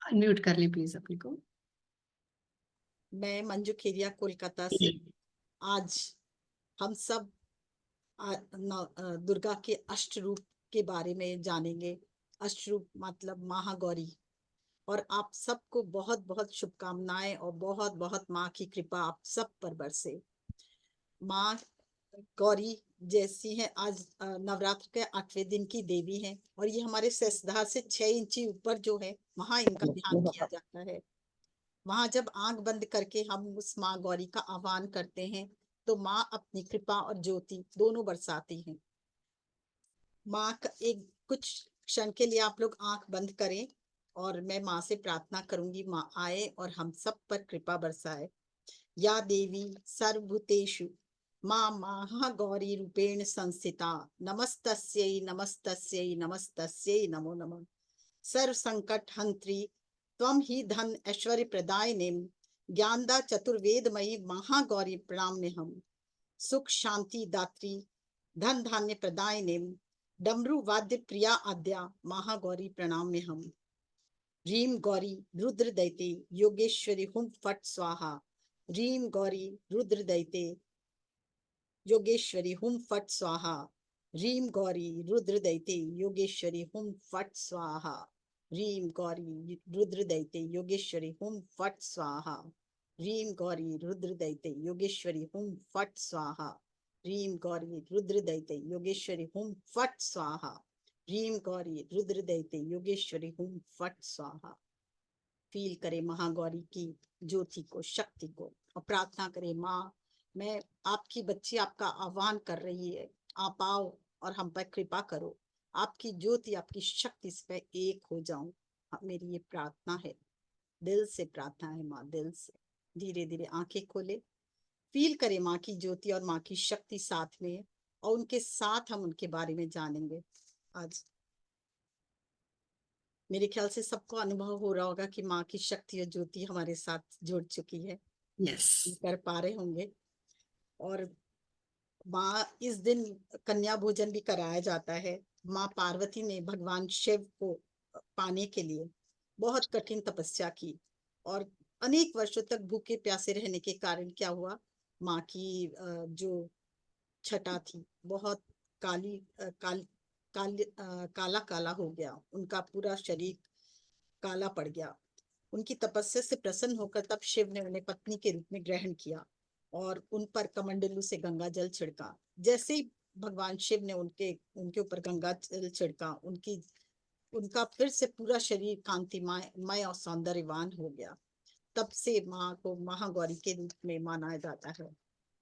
Unmute कर लें please अपने को। मैं मंजू खेरिया कोलकाता से। आज हम सब दुर्गा के अष्ट रूप के बारे में जानेंगे। अष्ट रूप मतलब महागौरी। और आप सबको बहुत बहुत शुभकामनाएं और बहुत बहुत माँ की कृपा आप सब पर बरसे। माँ गौरी जैसी है, आज नवरात्र के 8वें दिन की देवी है और ये हमारे सहस्त्रधार से 6 इंची ऊपर जो है वहां इनका ध्यान किया जाता है। वहां जब आंख बंद करके हम उस माँ गौरी का आह्वान करते हैं तो माँ अपनी कृपा और ज्योति दोनों बरसाती हैं। माँ का एक कुछ क्षण के लिए आप लोग आंख बंद करें और मैं माँ से प्रार्थना करूंगी, माँ आए और हम सब पर कृपा बरसाए। या देवी सर्वभूतेषु माँ महागौरी रूपेण संस्थिता, नमस्तस्यै नमस्तस्यै नमस्तस्यै नमो नमः। सर्व संकट हंत्री त्वं ही धन ऐश्वर्य प्रदायिनीं, ज्ञानदा चतुर्वेदमयी महागौरी प्रणाम्यहम्। सुख शांति दात्री धन धान्य प्रदायिनीं, डमरू वाद्य प्रिया आद्या महागौरी प्रणाम्यहम्। रीम गौरी रुद्र दैते योगेश्वरी हुम फट स्वाहा। रीम गौरी रुद्र दैते योगेश्वरी हुम फट स्वाहा। रीम गौरी रुद्र दैते योगेश्वरी हुम फट स्वाहा। रीम गौरी रुद्र दैते योगेश्वरी हुम फट स्वाहा। रीम गौरी रुद्र दैते योगेश्वरी हुम फट स्वाहा। रीम गौरी रुद्र दैते योगेश्वरी हुम फट स्वाहा। रीम गौरी रुद्र दैते योगेश्वरी हुम फट स्वाहा। फील करें महागौरी की ज्योति को, शक्ति को, और प्रार्थना करें, माँ मैं आपकी बच्ची आपका आह्वान कर रही है, आप आओ और हम पर कृपा करो। आपकी ज्योति आपकी शक्ति से एक हो जाऊं, मेरी ये प्रार्थना है। दिल से प्रार्थना है माँ, दिल से। धीरे धीरे आंखें खोले, फील करें माँ की ज्योति और माँ की शक्ति साथ में है और उनके साथ हम उनके बारे में जानेंगे। आज मेरे ख्याल से सबको अनुभव हो रहा होगा कि माँ की शक्ति और ज्योति हमारे साथ जुड़ चुकी है। यस। कर पा रहे होंगे। और माँ इस दिन कन्या भोजन भी कराया जाता है। माँ पार्वती ने भगवान शिव को पाने के लिए बहुत कठिन तपस्या की और अनेक वर्षों तक भूखे प्यासे रहने के कारण क्या हुआ, माँ की जो छटा थी बहुत काली काला काला हो गया, उनका पूरा शरीर काला पड़ गया। उनकी तपस्या से प्रसन्न होकर तब शिव ने उन्हें पत्नी के रूप में ग्रहण किया और उन पर कमंडलू से गंगा जल छिड़का। जैसे ही भगवान शिव ने उनके उनके ऊपर गंगा जल छिड़का, उनका फिर से पूरा शरीर कांतिमय और सौंदर्यवान हो गया। तब से माँ को महागौरी के रूप में माना जाता है।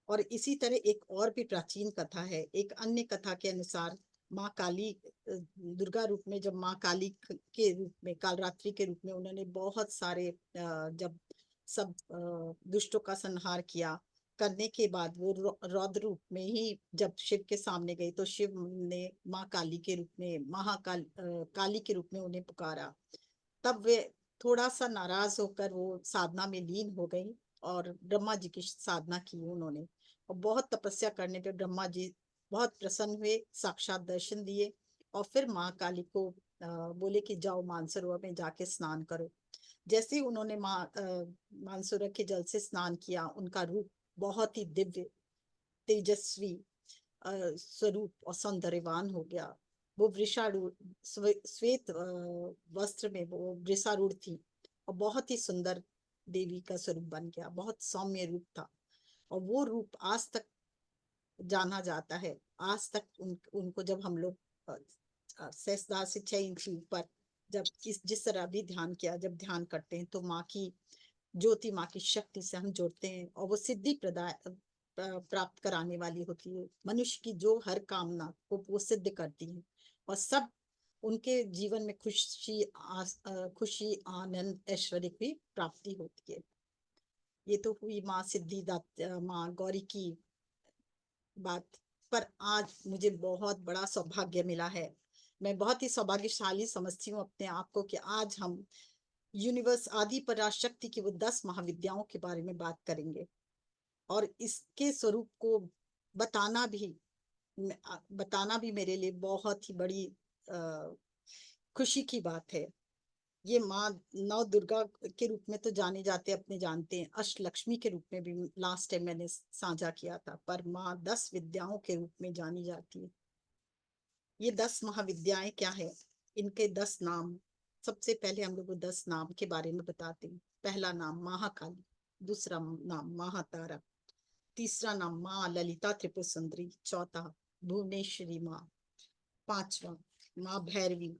और इसी तरह एक और भी प्राचीन कथा है। एक अन्य कथा के अनुसार माँ काली दुर्गा रूप में, जब माँ काली के रूप में, कालरात्रि के रूप में उन्होंने बहुत सारे जब सब दुष्टों का संहार किया, करने के बाद वो रौद्र रूप में ही जब शिव के सामने गई तो शिव ने माँ काली के रूप में, काली के रूप में उन्हें पुकारा। तब वे थोड़ा सा नाराज होकर वो साधना में लीन हो गई और ब्रह्मा जी की साधना की उन्होंने। और बहुत तपस्या करने पे ब्रह्मा जी बहुत प्रसन्न हुए, साक्षात दर्शन दिए और फिर माँ काली को बोले कि जाओ मानसरोवर में जाके स्नान करो। जैसे ही उन्होंने मानसरोवर के जल से स्नान किया, उनका रूप बहुत ही दिव्य तेजस्वी स्वरूप और सौंदर्यवान हो गया। वो वृषारूढ़ श्वेत वस्त्र में वो वृषारूढ़ थी और बहुत ही सुंदर देवी का स्वरूप बन गया, बहुत सौम्य रूप था। और वो रूप आज तक जाना जाता है। आज तक उनको जब हम लोग सहस्त्रधार से 6 इंच ऊपर जब जिस तरह भी ध्यान किया, जब ध्यान करते हैं तो माँ की ज्योति, माँ की शक्ति से हम जुड़ते हैं और वो सिद्धि प्रदाय प्राप्त कराने वाली होती है। मनुष्य की जो हर कामना को वो सिद्ध करती है और सब उनके जीवन में खुशी आनंद ऐश्वर्य की प्राप्ति होती है। ये तो हुई माँ सिद्धिदात्री माँ गौरी की बात। पर आज मुझे बहुत बड़ा सौभाग्य मिला है, मैं बहुत ही सौभाग्यशाली समझती हूँ अपने आप को कि आज हम यूनिवर्स आदि पराशक्ति की वो 10 महाविद्याओं के बारे में बात करेंगे और इसके स्वरूप को बताना भी मेरे लिए बहुत ही बड़ी खुशी की बात है। ये माँ नौ दुर्गा के रूप में तो जाने जाते अपने जानते हैं, अष्टलक्ष्मी के रूप में भी लास्ट टाइम मैंने साझा किया था, पर माँ 10 विद्याओं के रूप में जानी जाती है। ये 10 महाविद्याएं क्या है, इनके 10 नाम। सबसे पहले हम लोग 10 नाम के बारे में बताते हैं। पहला नाम महाकाली, दूसरा नाम महातारा, तीसरा नाम माँ ललिता त्रिपुर सुंदरी, चौथा भुवनेश्वरी माँ, पांचवा माँ भैरवी,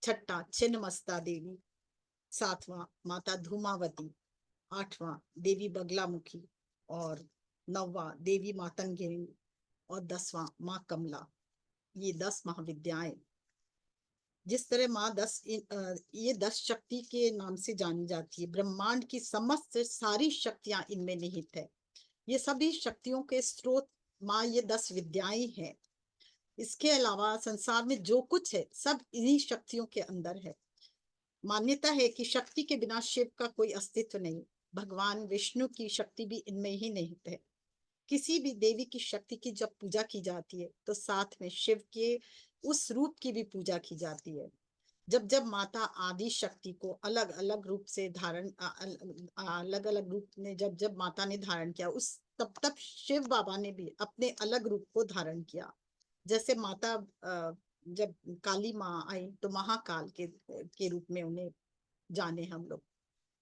छठा छिन्नमस्ता देवी, सातवां माता धूमावती, आठवां देवी बगलामुखी, और नौवां देवी मातंगिनी, और 10वां माँ कमला। ये 10 महाविद्याएं। जिस तरह माँ ये 10 शक्ति के नाम से जानी जाती है। ब्रह्मांड की समस्त सारी शक्तियां इनमें निहित है। ये सभी शक्तियों के स्रोत माँ ये 10 विद्याएं हैं। इसके अलावा संसार में जो कुछ है सब इन्हीं शक्तियों के अंदर है। मान्यता है कि शक्ति के बिना शिव का कोई अस्तित्व नहीं। भगवान विष्णु की शक्ति भी इनमें ही निहित है। किसी भी देवी की शक्ति की जब पूजा की जाती है तो साथ में शिव के उस रूप की भी पूजा की जाती है। जब जब माता आदि शक्ति को अलग अलग रूप से अलग अलग रूप में जब जब माता ने धारण किया, उस तब तब शिव बाबा ने भी अपने अलग रूप को धारण किया। जैसे माता जब काली माँ आई तो महाकाल के रूप में उन्हें जाने हम लोग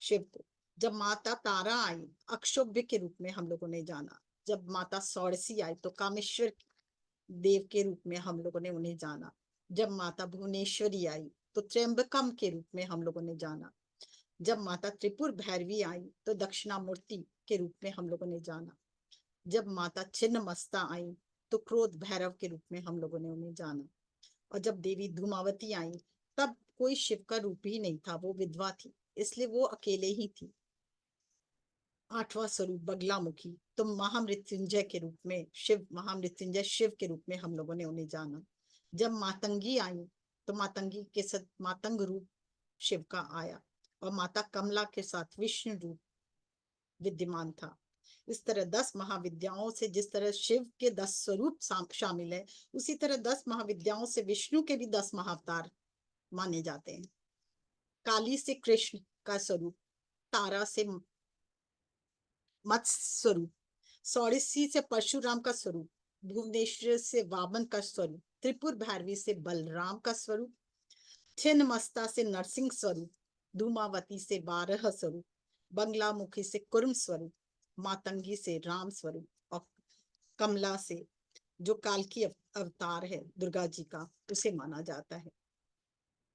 शिव को। जब माता तारा आई अक्षोभ्य के रूप में हम लोगों ने जाना। जब माता षोडशी आई तो कामेश्वर देव के रूप में हम लोगों ने उन्हें जाना। जब माता भुवनेश्वरी आई तो त्र्यंबकम के रूप में हम लोगों ने जाना। जब माता त्रिपुर भैरवी आई तो दक्षिणामूर्ति के रूप में हम लोगों ने जाना। जब माता छिन्नमस्ता आई तो क्रोध भैरव के रूप में हम लोगों ने उन्हें जाना। और जब देवी धूमावती आई तब कोई शिव का रूप ही नहीं था, वो विधवा थी, इसलिए वो अकेले ही थी। आठवां स्वरूप बगलामुखी तो महामृत्युंजय के रूप में महामृत्युंजय शिव के रूप में हम लोगों ने उन्हें जाना। जब मातंगी आई तो मातंगी के साथ मातंग रूप शिव का आया, और माता कमला के साथ विष्णु रूप विद्यमान था। इस तरह 10 महाविद्याओं से जिस तरह शिव के 10 स्वरूप शामिल है, उसी तरह 10 महाविद्याओं से विष्णु के भी 10 महाअवतार माने जाते हैं। काली से कृष्ण का स्वरूप, तारा से मत्स्य स्वरूप, षोडशी से परशुराम का स्वरूप, भुवनेश्वर से वामन का स्वरूप, त्रिपुर भैरवी से बलराम का स्वरूप, छिन्नमस्ता से नरसिंह स्वरूप, धूमावती से बारह स्वरूप, बंगलामुखी से कुर्म स्वरूप, मातंगी से राम स्वरूप, और कमला से जो काल की अवतार है दुर्गा जी का, उसे माना जाता है।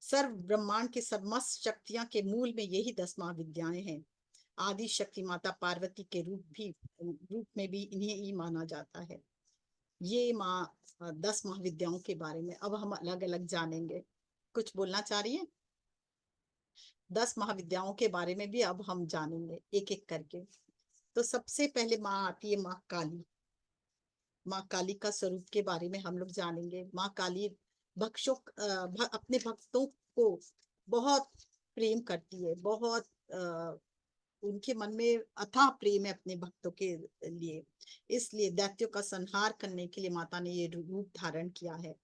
सर्व ब्रह्मांड की समस्त शक्तियां के मूल में यही 10 महाविद्याएं हैं। आदि शक्ति माता पार्वती के रूप में भी इन्हें ही माना जाता है। ये 10 महाविद्याओं के बारे में अब हम अलग अलग जानेंगे। कुछ बोलना चाह रही है? 10 महाविद्याओं के बारे में भी अब हम जानेंगे एक एक करके। तो सबसे पहले माँ आती है माँ काली। माँ काली का स्वरूप के बारे में हम लोग जानेंगे। माँ काली अपने भक्तों को बहुत प्रेम करती है, बहुत उनके मन में अथाह प्रेम है अपने भक्तों के लिए। इसलिए दैत्यों का संहार करने के लिए माता ने ये रूप धारण किया है।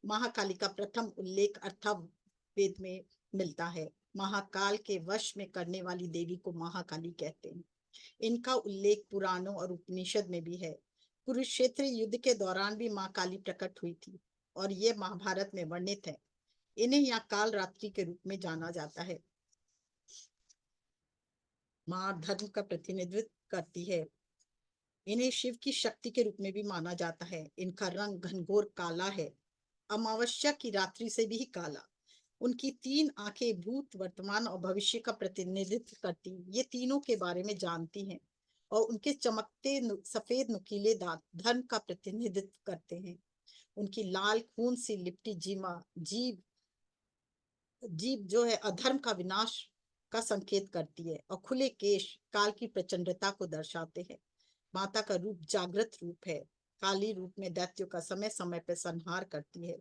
महाकाली का प्रथम उल्लेख अथर्ववेद में मिलता है। महाकाल के वश में करने वाली देवी को महाकाली कहते हैं। इनका उल्लेख पुराणों और उपनिषद में भी है। कुरुक्षेत्र युद्ध के दौरान भी माँ काली प्रकट हुई थी और ये महाभारत में वर्णित है। इन्हें यहाँ काल रात्रि के रूप में जाना जाता है। माँ धर्म का प्रतिनिधित्व करती है। इन्हें शिव की शक्ति के रूप में भी माना जाता है। इनका रंग घनघोर काला है, अमावस्या की रात्रि से भी काला। उनकी 3 आंखें भूत, वर्तमान और भविष्य का प्रतिनिधित्व करती, ये तीनों के बारे में जानती हैं। और उनके चमकते सफेद नुकीले दांत धर्म का प्रतिनिधित्व करते हैं। उनकी लाल खून से लिपटी जीभ जो है अधर्म का विनाश का संकेत करती है, और खुले केश काल की प्रचंडता को दर्शाते हैं। माता का रूप जागृत रूप है। काली रूप में दैत्यों का समय समय पर संहार करती है।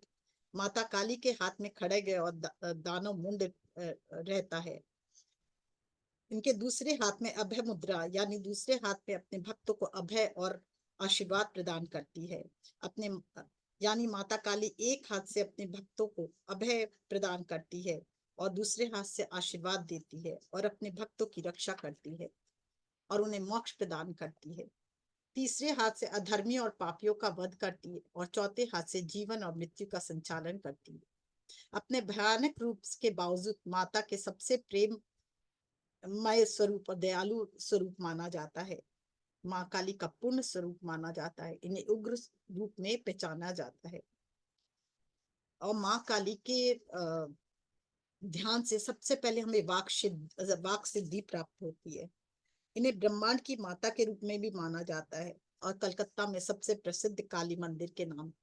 माता काली के हाथ में खड़ग और दानव मुंड रहता है। इनके दूसरे हाथ में अभय मुद्रा, यानी दूसरे हाथ में अपने भक्तों को अभय और आशीर्वाद प्रदान करती है। अपने यानी माता काली एक हाथ से अपने भक्तों को अभय प्रदान करती है और दूसरे हाथ से आशीर्वाद देती है और अपने भक्तों की रक्षा करती है और उन्हें मोक्ष प्रदान करती है। तीसरे हाथ से अधर्मी और पापियों का वध करती है और चौथे हाथ से जीवन और मृत्यु का संचालन करती है। अपने भयानक रूप के बावजूद माता के सबसे प्रेममय स्वरूप और दयालु स्वरूप माना जाता है। माँ काली का पूर्ण स्वरूप माना जाता है। इन्हें उग्र रूप में पहचाना जाता है और माँ काली के ध्यान से सबसे पहले हमें वाक सिद्धि प्राप्त होती है। इन्हें ब्रह्मांड की माता के रूप में भी माना जाता है और कलकत्ता में सबसे प्रसिद्ध काली मंदिर के नाम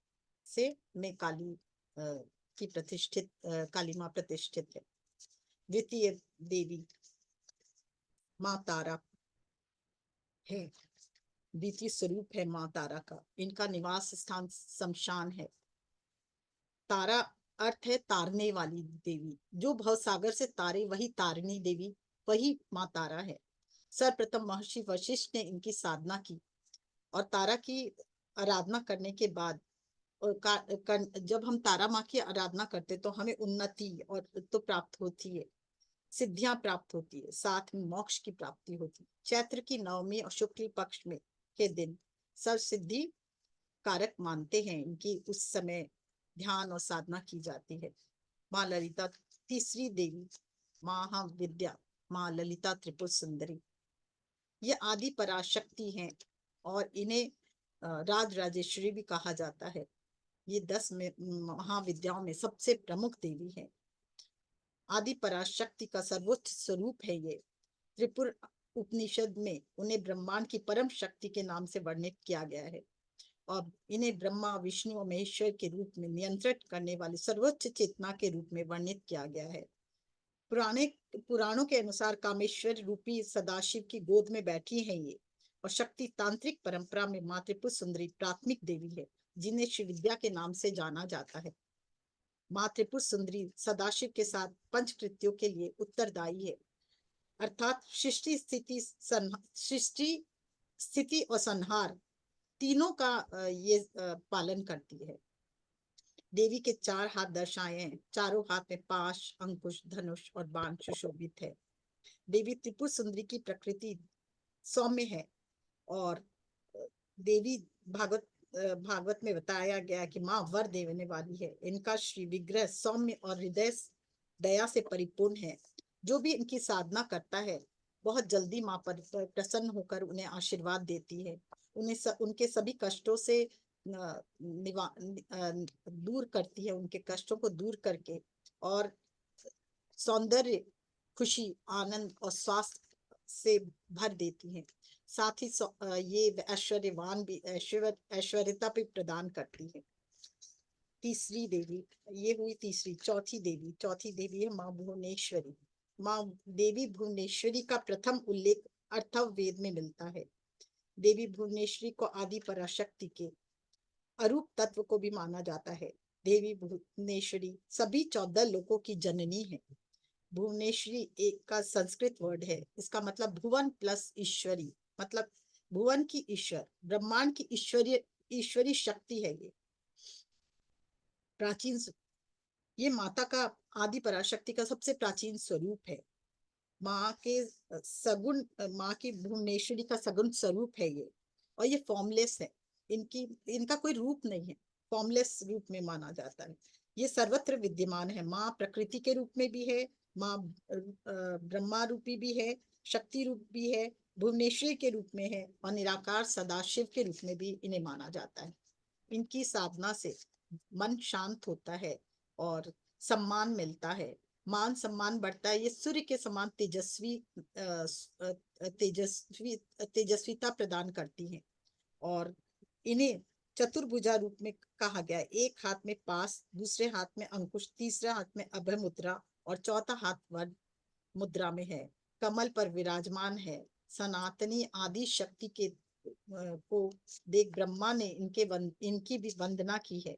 से में काली की प्रतिष्ठित काली माँ प्रतिष्ठित है। द्वितीय देवी माँ तारा है। द्वितीय स्वरूप है माँ तारा का। इनका निवास स्थान शमशान है। तारा अर्थ है तारने वाली देवी। जो भवसागर से तारे वही तारिणी देवी, वही माँ तारा है। सर्वप्रथम महर्षि वशिष्ठ ने इनकी साधना की और तारा की आराधना करने के बाद जब हम तारा माँ की आराधना करते तो हमें उन्नति और तो प्राप्त होती है, सिद्धियां प्राप्त होती है, साथ में मोक्ष की प्राप्ति होती है। चैत्र की नवमी और शुक्ल पक्ष में के दिन सर्व सिद्धि कारक मानते हैं। इनकी उस समय ध्यान और साधना की जाती है। माँ ललिता तीसरी देवी, महाविद्या माँ ललिता त्रिपुर सुंदरी, ये आदि पराशक्ति हैं और इन्हें राज राजेश्वरी भी कहा जाता है। ये 10 महाविद्याओं में सबसे प्रमुख देवी है। आदि पराशक्ति का सर्वोच्च स्वरूप है ये। त्रिपुर उपनिषद में उन्हें ब्रह्मांड की परम शक्ति के नाम से वर्णित किया गया है और इन्हें ब्रह्मा विष्णु और महेश्वर के रूप में नियंत्रित करने वाली सर्वोच्च चेतना के रूप में वर्णित किया गया है। पुराणों के अनुसार कामेश्वर रूपी सदाशिव की गोद में बैठी है ये और शक्ति तांत्रिक परंपरा में माँ त्रिपुर सुंदरी प्राथमिक देवी है, जिन्हें श्री विद्या के नाम से जाना जाता है। माँ त्रिपुर सुंदरी सदाशिव के साथ पंचकृत्यों के लिए उत्तरदायी है, अर्थात सृष्टि स्थिति और संहार तीनों का ये पालन करती है। देवी के 4 हाथ दर्शाए हैं। चारों हाथ में पाश, अंकुश, धनुष और बाण सुशोभित है। देवी त्रिपुर सुंदरी की प्रकृति सौम्य है और देवी भागवत में बताया गया कि माँ वर देने वाली है। इनका श्री विग्रह सौम्य और हृदय दया से परिपूर्ण है। जो भी इनकी साधना करता है बहुत जल्दी माँ पर प्रसन्न होकर उन्हें आशीर्वाद देती है। उनके सभी कष्टों से दूर करती है, उनके कष्टों को दूर करके और सौंदर्य, खुशी, आनंद और स्वास्थ्य से भर देती है। साथ ही ये ऐश्वर्यवान भी ऐश्वर्यता भी प्रदान करती है। तीसरी देवी ये हुई तीसरी। चौथी देवी है माँ भुवनेश्वरी। माँ देवी भुवनेश्वरी का प्रथम उल्लेख अथर्ववेद में मिलता है। देवी भुवनेश्वरी को आदि पराशक्ति के अरूप तत्व को भी माना जाता है। देवी भुवनेश्वरी सभी 14 लोकों की जननी है। भुवनेश्वरी एक का संस्कृत वर्ड है। इसका मतलब भुवन प्लस ईश्वरी, मतलब भुवन की ईश्वर, ब्रह्मांड की ईश्वरी शक्ति है। ये प्राचीन, ये माता का आदि पराशक्ति का सबसे प्राचीन स्वरूप है। माँ की भुवनेश्वरी का सगुण स्वरूप है ये, और ये फॉर्मलेस है। इनका कोई रूप नहीं है, फॉर्मलेस रूप में माना जाता है। ये सर्वत्र विद्यमान है। माँ प्रकृति के रूप में भी है, माँ ब्रह्मा रूपी भी है, शक्ति रूप भी है, भुवनेश्वरी के रूप में है और निराकार सदाशिव के रूप में भी इन्हें माना जाता है। इनकी साधना से मन शांत होता है और सम्मान मिलता है, मान सम्मान बढ़ता है। ये सूर्य के समान तेजस्विता प्रदान करती हैं और इन्हें चतुर्भुजा रूप में कहा गया है। एक हाथ में पास, दूसरे हाथ में अंकुश, तीसरे हाथ में अभय मुद्रा और चौथा हाथ वर मुद्रा में है। कमल पर विराजमान है। सनातनी आदि शक्ति के को देख ब्रह्मा ने इनकी भी वंदना की है।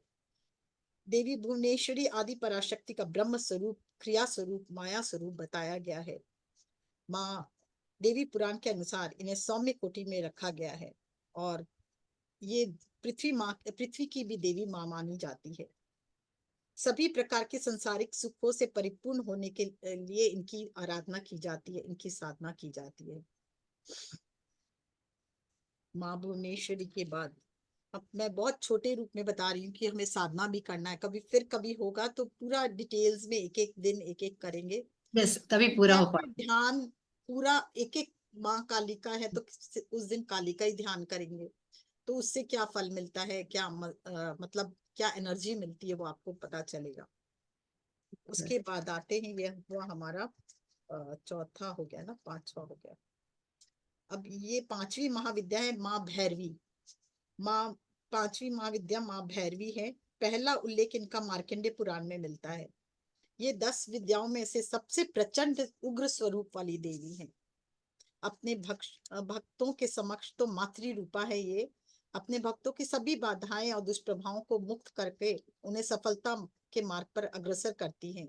देवी भुवनेश्वरी आदि पराशक्ति का ब्रह्म स्वरूप, क्रिया स्वरूप, माया स्वरूप बताया गया है। माँ देवी पुराण के अनुसार इन्हें सौम्य कोटि में रखा गया है और ये पृथ्वी की भी देवी माँ मानी जाती है। सभी प्रकार के संसारिक सुखों से परिपूर्ण होने के लिए इनकी आराधना की जाती है, इनकी साधना की जाती है। माँ भुवनेश्वरी के बाद अब मैं बहुत छोटे रूप में बता रही हूँ कि हमें साधना भी करना है। कभी होगा तो पूरा डिटेल्स में एक एक दिन एक एक करेंगे। यस, तभी पूरा हो कैसे पाएगा। ध्यान पूरा एक एक माँ कालिका है तो उस दिन कालिका ही ध्यान करेंगे तो उससे क्या फल मिलता है, क्या मतलब क्या एनर्जी मिलती है वो आपको पता चलेगा। उसके बाद आते हैं, ये हुआ हमारा चौथा हो गया ना, पांचवा हो गया। अब ये पांचवी महाविद्या है माँ भैरवी। माँ पांचवी महाविद्या माँ भैरवी है। पहला उल्लेख इनका मार्कंडेय पुराण में मिलता है। ये 10 विद्याओं में से सबसे प्रचंड उग्र स्वरूप वाली देवी है। अपने भक्तों के समक्ष तो मातृ रूपा है ये। अपने भक्तों की सभी बाधाएं और दुष्प्रभावों को मुक्त करके उन्हें सफलता के मार्ग पर अग्रसर करती हैं।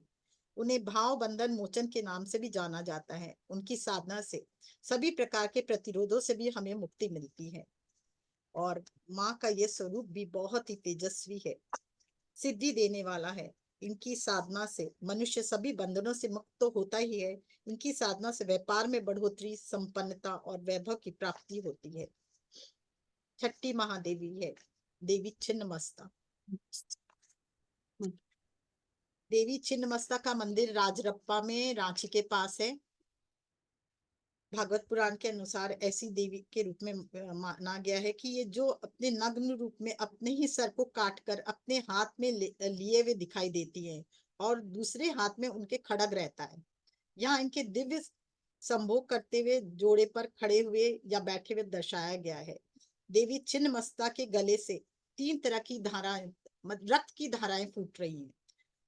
उन्हें भाव बंधन मोचन के नाम से भी जाना जाता है। उनकी साधना से सभी प्रकार के प्रतिरोधों से भी हमें मुक्ति मिलती है। और माँ का ये स्वरूप भी बहुत ही तेजस्वी है, सिद्धि देने वाला है। इनकी साधना से मनुष्य सभी बंधनों से मुक्त तो होता ही है, इनकी साधना से व्यापार में बढ़ोतरी, संपन्नता और वैभव की प्राप्ति होती है। छठी महादेवी है देवी छिन्नमस्ता। देवी छिन्नमस्ता का मंदिर राजरप्पा में रांची के पास है। भागवत पुराण के अनुसार ऐसी देवी के रूप में माना गया है कि ये जो अपने नग्न रूप में अपने ही सर को काटकर अपने हाथ में लिए हुए दिखाई देती है और दूसरे हाथ में उनके खड्ग रहता है। यहाँ इनके दिव्य संभोग करते हुए जोड़े पर खड़े हुए या बैठे हुए दर्शाया गया है। देवी छिन्नमस्ता के गले से 3 तरह की धाराएं, रक्त की धाराएं फूट रही हैं।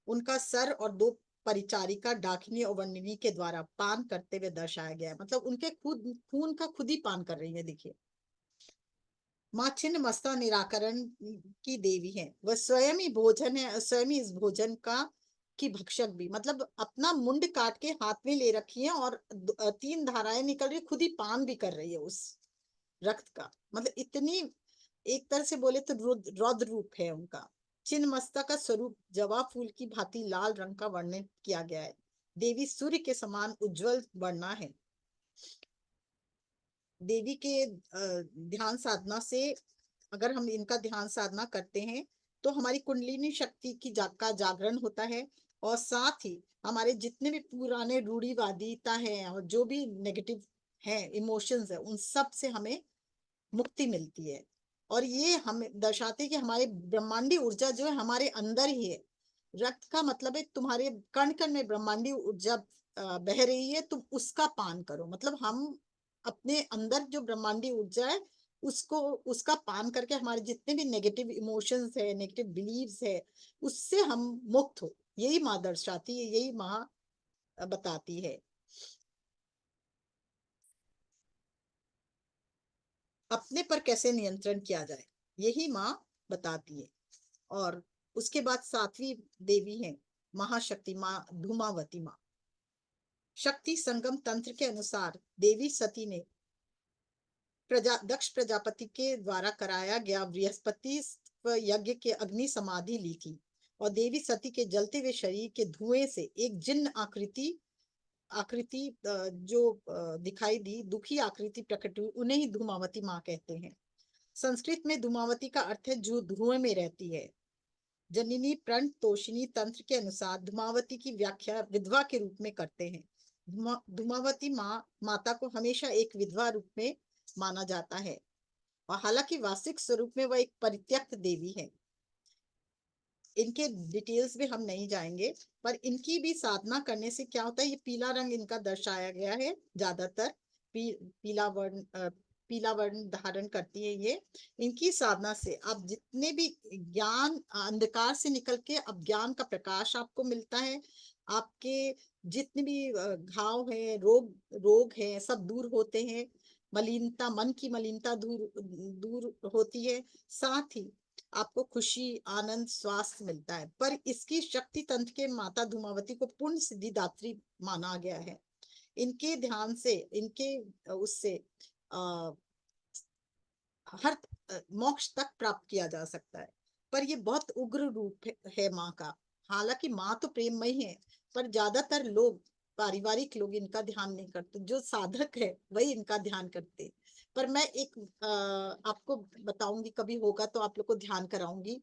उनका सर और 2 परिचारिका डाकिनी और वर्णिनी के द्वारा पान करते हुए दर्शाया गया है। मतलब उनके खुद खून का खुद ही पान कर रही है। देखिए, माँ छिन्नमस्ता निराकरण की देवी है। वह स्वयं ही भोजन है, स्वयं ही इस भोजन का की भक्षक भी। मतलब अपना मुंड काट के हाथ में ले रखी है और 3 धाराएं निकल रही, खुद ही पान भी कर रही है उस रक्त का। मतलब इतनी, एक तरह से बोले तो रौद्र रूप है उनका। छिन्नमस्ता का स्वरूप जवा फूल की भांति लाल रंग का वर्णन किया गया है। देवी सूर्य के समान उज्जवल वर्णा है। देवी के ध्यान साधना से, अगर हम इनका ध्यान साधना करते हैं तो हमारी कुंडलिनी शक्ति की का जागरण होता है। और साथ ही हमारे जितने भी पुराने रूढ़िवादिता है और जो भी नेगेटिव है इमोशंस है, उन सब से हमें मुक्ति मिलती है। और ये हमें दर्शाते हैं कि हमारे ब्रह्मांडी ऊर्जा जो है हमारे अंदर ही है। रक्त का मतलब है तुम्हारे कण कण में ब्रह्मांडी ऊर्जा बह रही है, तुम उसका पान करो। मतलब हम अपने अंदर जो ब्रह्मांडी ऊर्जा है उसको, उसका पान करके हमारे जितने भी नेगेटिव इमोशंस है, नेगेटिव बिलीव्स है, उससे हम मुक्त हो। यही माँ दर्शाती है, यही माँ बताती है। अपने पर कैसे नियंत्रण किया जाए, यही माँ बताती है। और उसके बाद 7वीं देवी है महाशक्ति माँ धूमावती माँ। शक्ति संगम तंत्र के अनुसार देवी सती ने दक्ष प्रजापति के द्वारा कराया गया बृहस्पति यज्ञ के अग्नि समाधि ली थी। और देवी सती के जलते हुए शरीर के धुएं से एक जिन्न आकृति जो दिखाई दी, दुखी आकृति प्रकट हुई, उन्हें ही धूमावती माँ कहते हैं। संस्कृत में धूमावती का अर्थ है जो धुएं में रहती है। जननी प्रण तोषिणी तंत्र के अनुसार धूमावती की व्याख्या विधवा के रूप में करते हैं। धूमावती माता को हमेशा एक विधवा रूप में माना जाता है। और हालांकि वास्तविक स्वरूप में वह एक परित्यक्त देवी है। इनके डिटेल्स में हम नहीं जाएंगे, पर इनकी भी साधना करने से क्या होता है, ये पीला रंग इनका दर्शाया गया है ज्यादातर। पीला वर्ण धारण करती है ये। इनकी साधना से आप जितने भी ज्ञान अंधकार से निकल के अब ज्ञान का प्रकाश आपको मिलता है। आपके जितने भी घाव है, रोग है, सब दूर होते हैं। मलिनता, मन की मलिनता दूर होती है। साथ ही आपको खुशी, आनंद, स्वास्थ्य मिलता है। पर इसकी शक्ति तंत्र के माता धूमावती को पूर्ण सिद्धिदात्री माना गया है। इनके ध्यान से, इनके उससे हर मोक्ष तक प्राप्त किया जा सकता है। पर ये बहुत उग्र रूप है माँ का। हालांकि माँ तो प्रेममयी है, पर ज्यादातर लोग, पारिवारिक लोग इनका ध्यान नहीं करते, जो साधक है वही इनका ध्यान करते। पर मैं एक आपको बताऊंगी, कभी होगा तो आप लोग को ध्यान कराऊंगी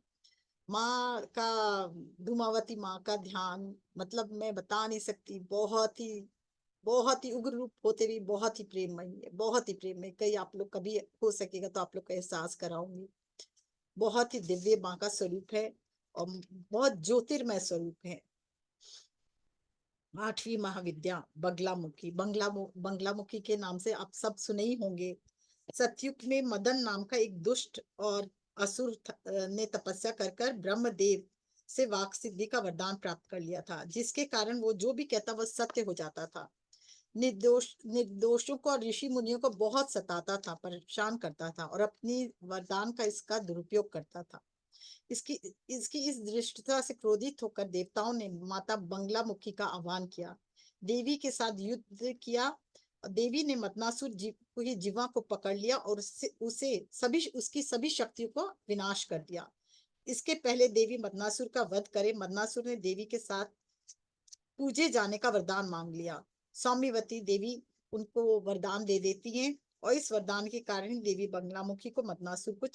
माँ का, धूमावती माँ का ध्यान। मतलब मैं बता नहीं सकती, बहुत ही उग्र रूप होते भी बहुत ही प्रेममयी है, बहुत ही प्रेममयी। कहीं आप लोग कभी हो सकेगा तो आप लोग का एहसास कराऊंगी। बहुत ही दिव्य माँ का स्वरूप है और बहुत ज्योतिर्मय स्वरूप है। आठवीं महाविद्या बगलामुखी। बंगलामुखी के नाम से आप सब सुने ही होंगे। सतयुग में मदन नाम का एक दुष्ट और असुर ने तपस्या कर कर ब्रह्मदेव से वाक सिद्धि का वरदान प्राप्त कर लिया था, जिसके कारण वो जो भी कहता वह सत्य हो जाता था। निर्दोषों को और ऋषि मुनियों को बहुत सताता था, परेशान करता था और अपनी वरदान का इसका दुरुपयोग करता था। इसकी इसकी इस दृष्टता से क्रोधित होकर देवताओं ने माता बंगलामुखी का आह्वान किया, देवी के साथ युद्ध किया। देवी ने मदनासुर की जीवा को पकड़ लिया और उसकी सभी शक्तियों को विनाश कर दिया। इसके पहले देवी मदनासुर का वध करे, मदनासुर ने देवी के साथ पूजे जाने का वरदान मांग लिया। सौम्यवती देवी उनको वरदान दे देती हैं और इस वरदान के कारण देवी बंगलामुखी को मदनासुर को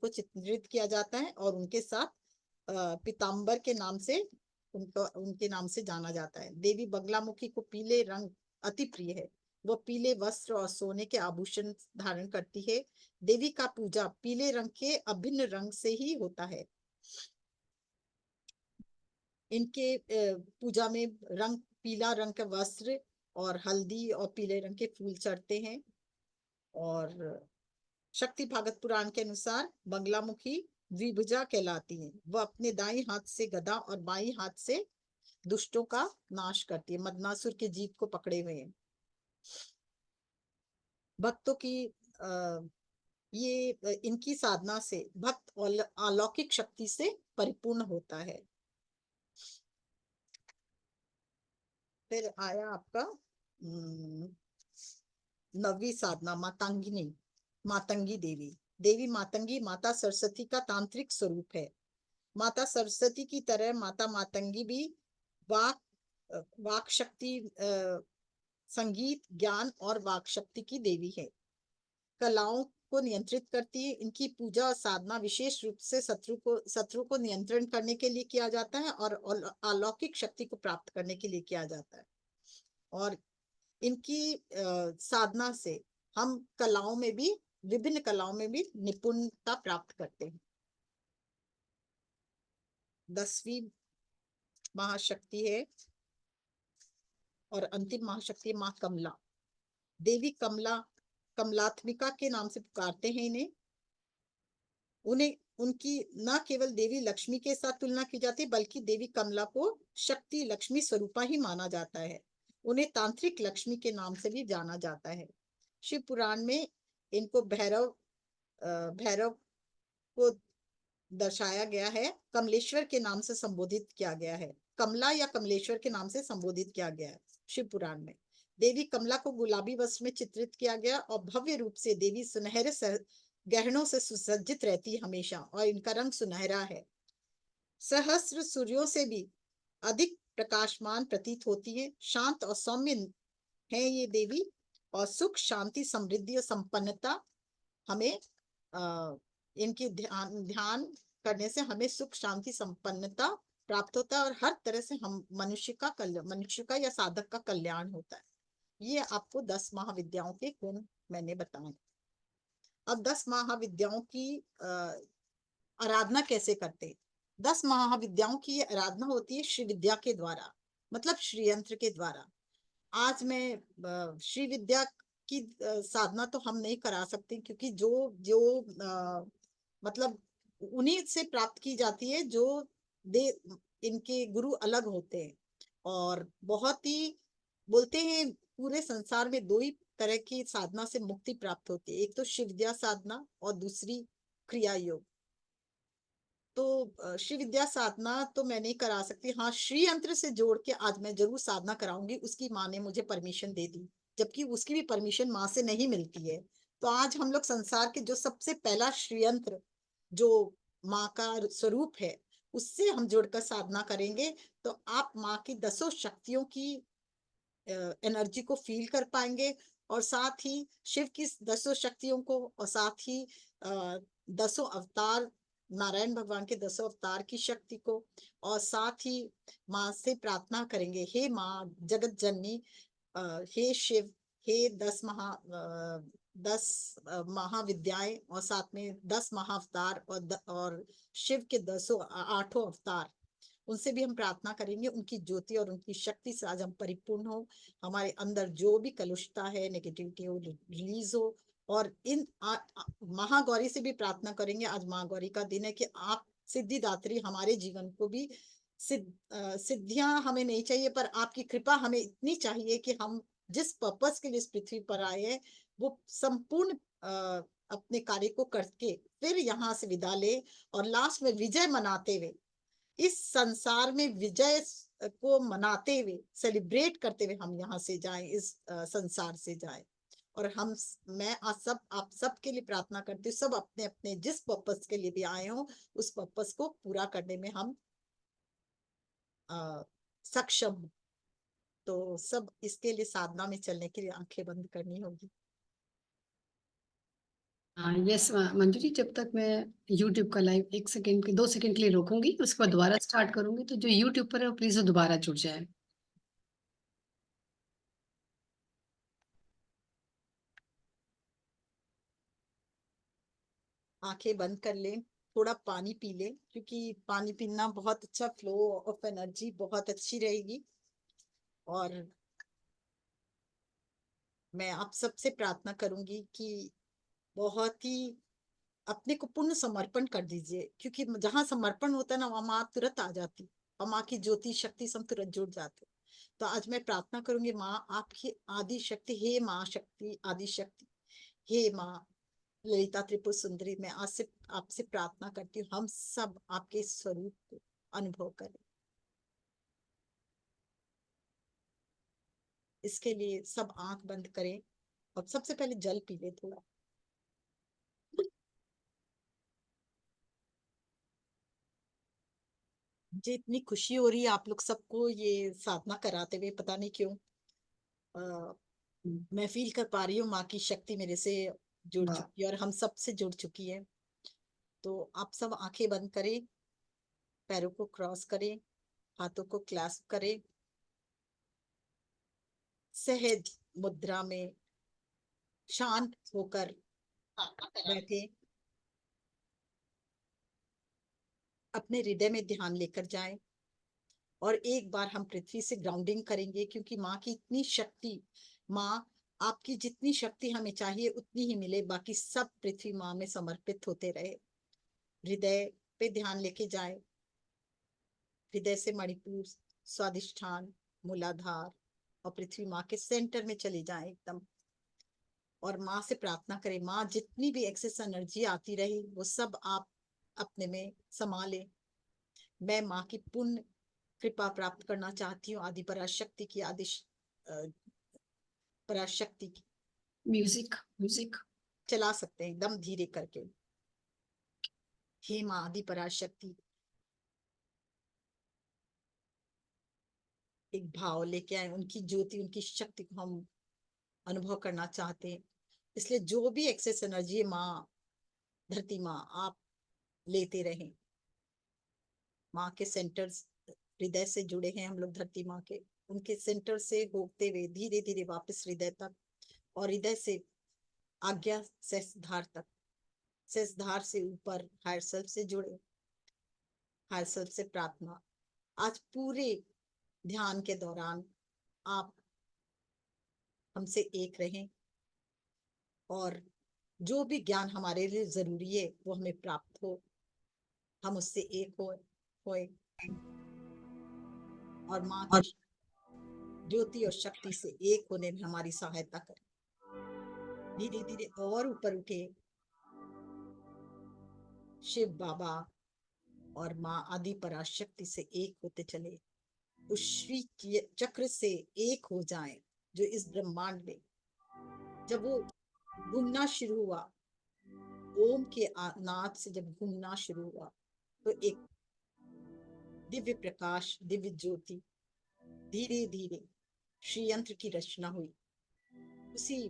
चित्रित किया जाता है और उनके साथ पीताम्बर के नाम से उनके नाम से जाना जाता है। देवी बंगलामुखी को पीले रंग अति प्रिय है। वह पीले वस्त्र और सोने के आभूषण धारण करती है। देवी का पूजा पीले रंग के अभिन्न रंग से ही होता है। इनके पूजा में पीला रंग का वस्त्र और हल्दी और पीले रंग के फूल चढ़ते हैं। और शक्ति भागवत पुराण के अनुसार बंगलामुखी द्विभुजा कहलाती है। वह अपने दाईं हाथ से गदा और बाईं हाथ से दुष्टों का नाश करती है। मदनासुर के जीत को पकड़े हुए हैं। भक्तों की इनकी साधना से भक्त अलौकिक शक्ति से परिपूर्ण होता है। फिर आया आपका नवी साधना मातंगी देवी। देवी मातंगी माता सरस्वती का तांत्रिक स्वरूप है। माता सरस्वती की तरह माता मातंगी भी वाक वाक शक्ति, संगीत, ज्ञान और वाक शक्ति की देवी है। कलाओं को नियंत्रित करती है। इनकी पूजा और साधना विशेष रूप से शत्रु को नियंत्रण करने के लिए किया जाता है और अलौकिक शक्ति को प्राप्त करने के लिए किया जाता है। और इनकी साधना से हम विभिन्न कलाओं में भी निपुणता प्राप्त करते हैं। 10वीं महाशक्ति है और अंतिम महाशक्ति माँ कमला। देवी कमलात्मिका के नाम से पुकारते हैं इन्हें। उनकी न केवल देवी लक्ष्मी के साथ तुलना की जाती है, बल्कि देवी कमला को शक्ति लक्ष्मी स्वरूपा ही माना जाता है। उन्हें तांत्रिक लक्ष्मी के नाम से भी जाना जाता है। शिव पुराण में इनको भैरव को दर्शाया गया है। कमलेश्वर के नाम से संबोधित किया गया है। कमला या कमलेश्वर के नाम से संबोधित किया गया है शिव पुराण में। देवी कमला को गुलाबी वस्त्र में चित्रित किया गया और भव्य रूप से देवी सुनहरे गहनों से सुसज्जित रहती है हमेशा, और इनका रंग सुनहरा है। सहस्त्र सूर्यों से भी अधिक प्रकाशमान प्रतीत होती है। शांत और सौम्य है ये देवी, और सुख, शांति, समृद्धि और संपन्नता हमें इनकी ध्यान करने से हमें सुख, शांति, संपन्नता प्राप्त होता है और हर तरह से हम मनुष्य का या साधक का कल्याण होता है। ये आपको 10 महाविद्याओं के गुण मैंने बताए। अब 10 महाविद्याओं की आराधना कैसे करते? 10 महाविद्याओं की आराधना होती है श्री विद्या के द्वारा, मतलब श्री यंत्र के द्वारा। आज मैं श्री विद्या की साधना तो हम नहीं करा सकते, क्योंकि जो जो मतलब उन्हीं से प्राप्त की जाती है जो दे इनके गुरु अलग होते हैं। और बहुत ही बोलते हैं पूरे संसार में 2 ही तरह की साधना से मुक्ति प्राप्त होती है, एक तो शिव विद्या साधना और दूसरी क्रिया योग। तो श्री विद्या साधना तो मैं नहीं करा सकती। हाँ, श्री यंत्र से जोड़ के आज मैं जरूर साधना कराऊंगी। उसकी माँ ने मुझे परमिशन दे दी, जबकि उसकी भी परमिशन माँ से नहीं मिलती है। तो आज हम लोग संसार के जो सबसे पहला श्रीयंत्र जो माँ का स्वरूप है उससे हम जुड़कर साधना करेंगे, तो आप माँ की 10 शक्तियों की एनर्जी को फील कर पाएंगे, और साथ ही शिव की 10 शक्तियों को, और साथ ही 10 अवतार, नारायण भगवान के 10 अवतार की शक्ति को, और साथ ही माँ से प्रार्थना करेंगे, हे माँ जगत जननी, हे शिव, हे 10 महाविद्याएं, और साथ में 10 महाअवतार, और शिव के 8 अवतार, उनसे भी हम प्रार्थना करेंगे। उनकी ज्योति और उनकी शक्ति से आज हम परिपूर्ण हो, हमारे अंदर जो भी कलुषता है, नेगेटिविटी हो, रिलीज हो। और इन महागौरी से भी प्रार्थना करेंगे, आज महागौरी का दिन है, कि आप सिद्धिदात्री हमारे जीवन को भी सिद्धियां हमें नहीं चाहिए, पर आपकी कृपा हमें इतनी चाहिए कि हम जिस पर्पस के लिए इस पृथ्वी पर आए हैं वो संपूर्ण अपने कार्य को करके फिर यहाँ से विदा ले, और लास्ट में विजय मनाते हुए, इस संसार में विजय को मनाते हुए, सेलिब्रेट करते हुए हम यहाँ से जाएं, इस संसार से जाएं। और मैं आज आप सब के लिए प्रार्थना करती हूँ, सब अपने अपने जिस पर्पस के लिए भी आए हो उस पर्पस को पूरा करने में हम सक्षम हो। तो सब इसके लिए साधना में चलने के लिए आंखें बंद करनी होगी। यस मंजू जी, जब तक मैं यूट्यूब का लाइव 1 सेकेंड के 2 सेकेंड के लिए रोकूंगी, उसके बाद दोबारा स्टार्ट करूंगी, तो जो यूट्यूब पर है वो प्लीज दोबारा जुड़ जाए। आंखें बंद कर लें, थोड़ा पानी पी लें, क्योंकि पानी पीना बहुत अच्छा, फ्लो ऑफ एनर्जी बहुत अच्छी रहेगी। और मैं आप सबसे प्रार्थना करूंगी कि बहुत ही अपने को पूर्ण समर्पण कर दीजिए, क्योंकि जहां समर्पण होता है ना, वहां माँ तुरंत आ जाती, और माँ की ज्योति शक्ति से हम तुरंत जुड़ जाते। तो आज मैं प्रार्थना करूंगी, माँ आपकी आदि शक्ति, हे माँ शक्ति आदि शक्ति, हे माँ ललिता त्रिपुर सुंदरी, मैं आज से आपसे प्रार्थना करती हूँ, हम सब आपके स्वरूप को अनुभव करें। इसके लिए सब आंख बंद करें, और सबसे पहले जल पी ले थोड़ा। मुझे इतनी खुशी हो रही है आप लोग सबको ये साधना कराते हुए, पता नहीं क्यों मैं फील कर पा रही हूँ माँ की शक्ति मेरे से जुड़ वाह। चुकी है, और हम सब से जुड़ चुकी है। तो आप सब आंखें बंद करें, पैरों को क्रॉस करें, हाथों को क्लैस्प करें, सहज मुद्रा में शांत होकर बैठे, अपने हृदय में ध्यान लेकर जाएं, और एक बार हम पृथ्वी से ग्राउंडिंग करेंगे, क्योंकि माँ की इतनी शक्ति, माँ आपकी जितनी शक्ति हमें चाहिए उतनी ही मिले, बाकी सब पृथ्वी माँ में समर्पित होते रहे। हृदय पे ध्यान लेके जाए, हृदय से मणिपुर, स्वादिष्ठान, मूलाधार, और पृथ्वी माँ के सेंटर में चली जाए एकदम। और माँ से प्रार्थना करें, माँ जितनी भी एक्सेस एनर्जी आती रही वो सब आप अपने में समा ले। मैं माँ की पूर्ण कृपा प्राप्त करना चाहती हूँ, आदि पराशक्ति की, पराशक्ति की। म्यूजिक म्यूजिक चला सकते हैं एकदम धीरे करके। हे माँ आदि पराशक्ति, एक भाव लेके आए, उनकी ज्योति उनकी शक्ति को हम अनुभव करना चाहते हैं। इसलिए जो भी एक्सेस एनर्जी है माँ, धरती माँ आप लेते रहें। माँ के सेंटर्स हृदय से जुड़े हैं हम लोग, धरती माँ के, उनके सेंटर से होते हुए धीरे धीरे वापस हृदय तक, और हृदय से आज्ञा सहस्त्रधार तक, सहस्त्रधार से ऊपर हायर सेल्फ से जुड़े, हायर सेल्फ से प्रार्थना। आज पूरे ध्यान के दौरान आप हमसे एक रहें, और जो भी ज्ञान हमारे लिए जरूरी है वो हमें प्राप्त हो, हम उससे एक होए, और माँ की ज्योति और शक्ति से एक होने में हमारी सहायता करें। धीरे धीरे और ऊपर उठे, शिव बाबा और माँ आदि पराशक्ति से एक होते चले, उस श्री चक्र से एक हो जाएं, जो इस ब्रह्मांड में, जब वो घूमना शुरू हुआ, ओम के नाद से जब घूमना शुरू हुआ तो एक दिव्य प्रकाश, दिव्य ज्योति धीरे धीरे श्री यंत्र की रचना हुई। उसी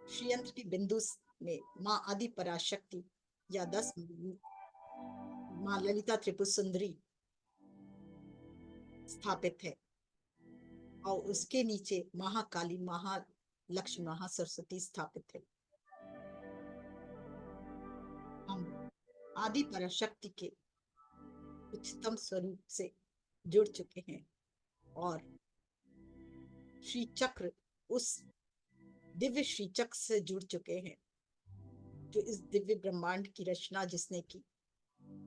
श्री यंत्र के बिंदु में माँ आदि पराशक्ति या 10 माँ ललिता त्रिपुर सुंदरी स्थापित है और उसके नीचे महाकाली, महालक्ष्मी, महासरस्वती स्थापित है। हम आदि पराशक्ति के उच्चतम स्वरूप से जुड़ चुके हैं और श्री चक्र उस दिव्य श्री चक्र से जुड़ चुके हैं जो इस दिव्य ब्रह्मांड की रचना जिसने की।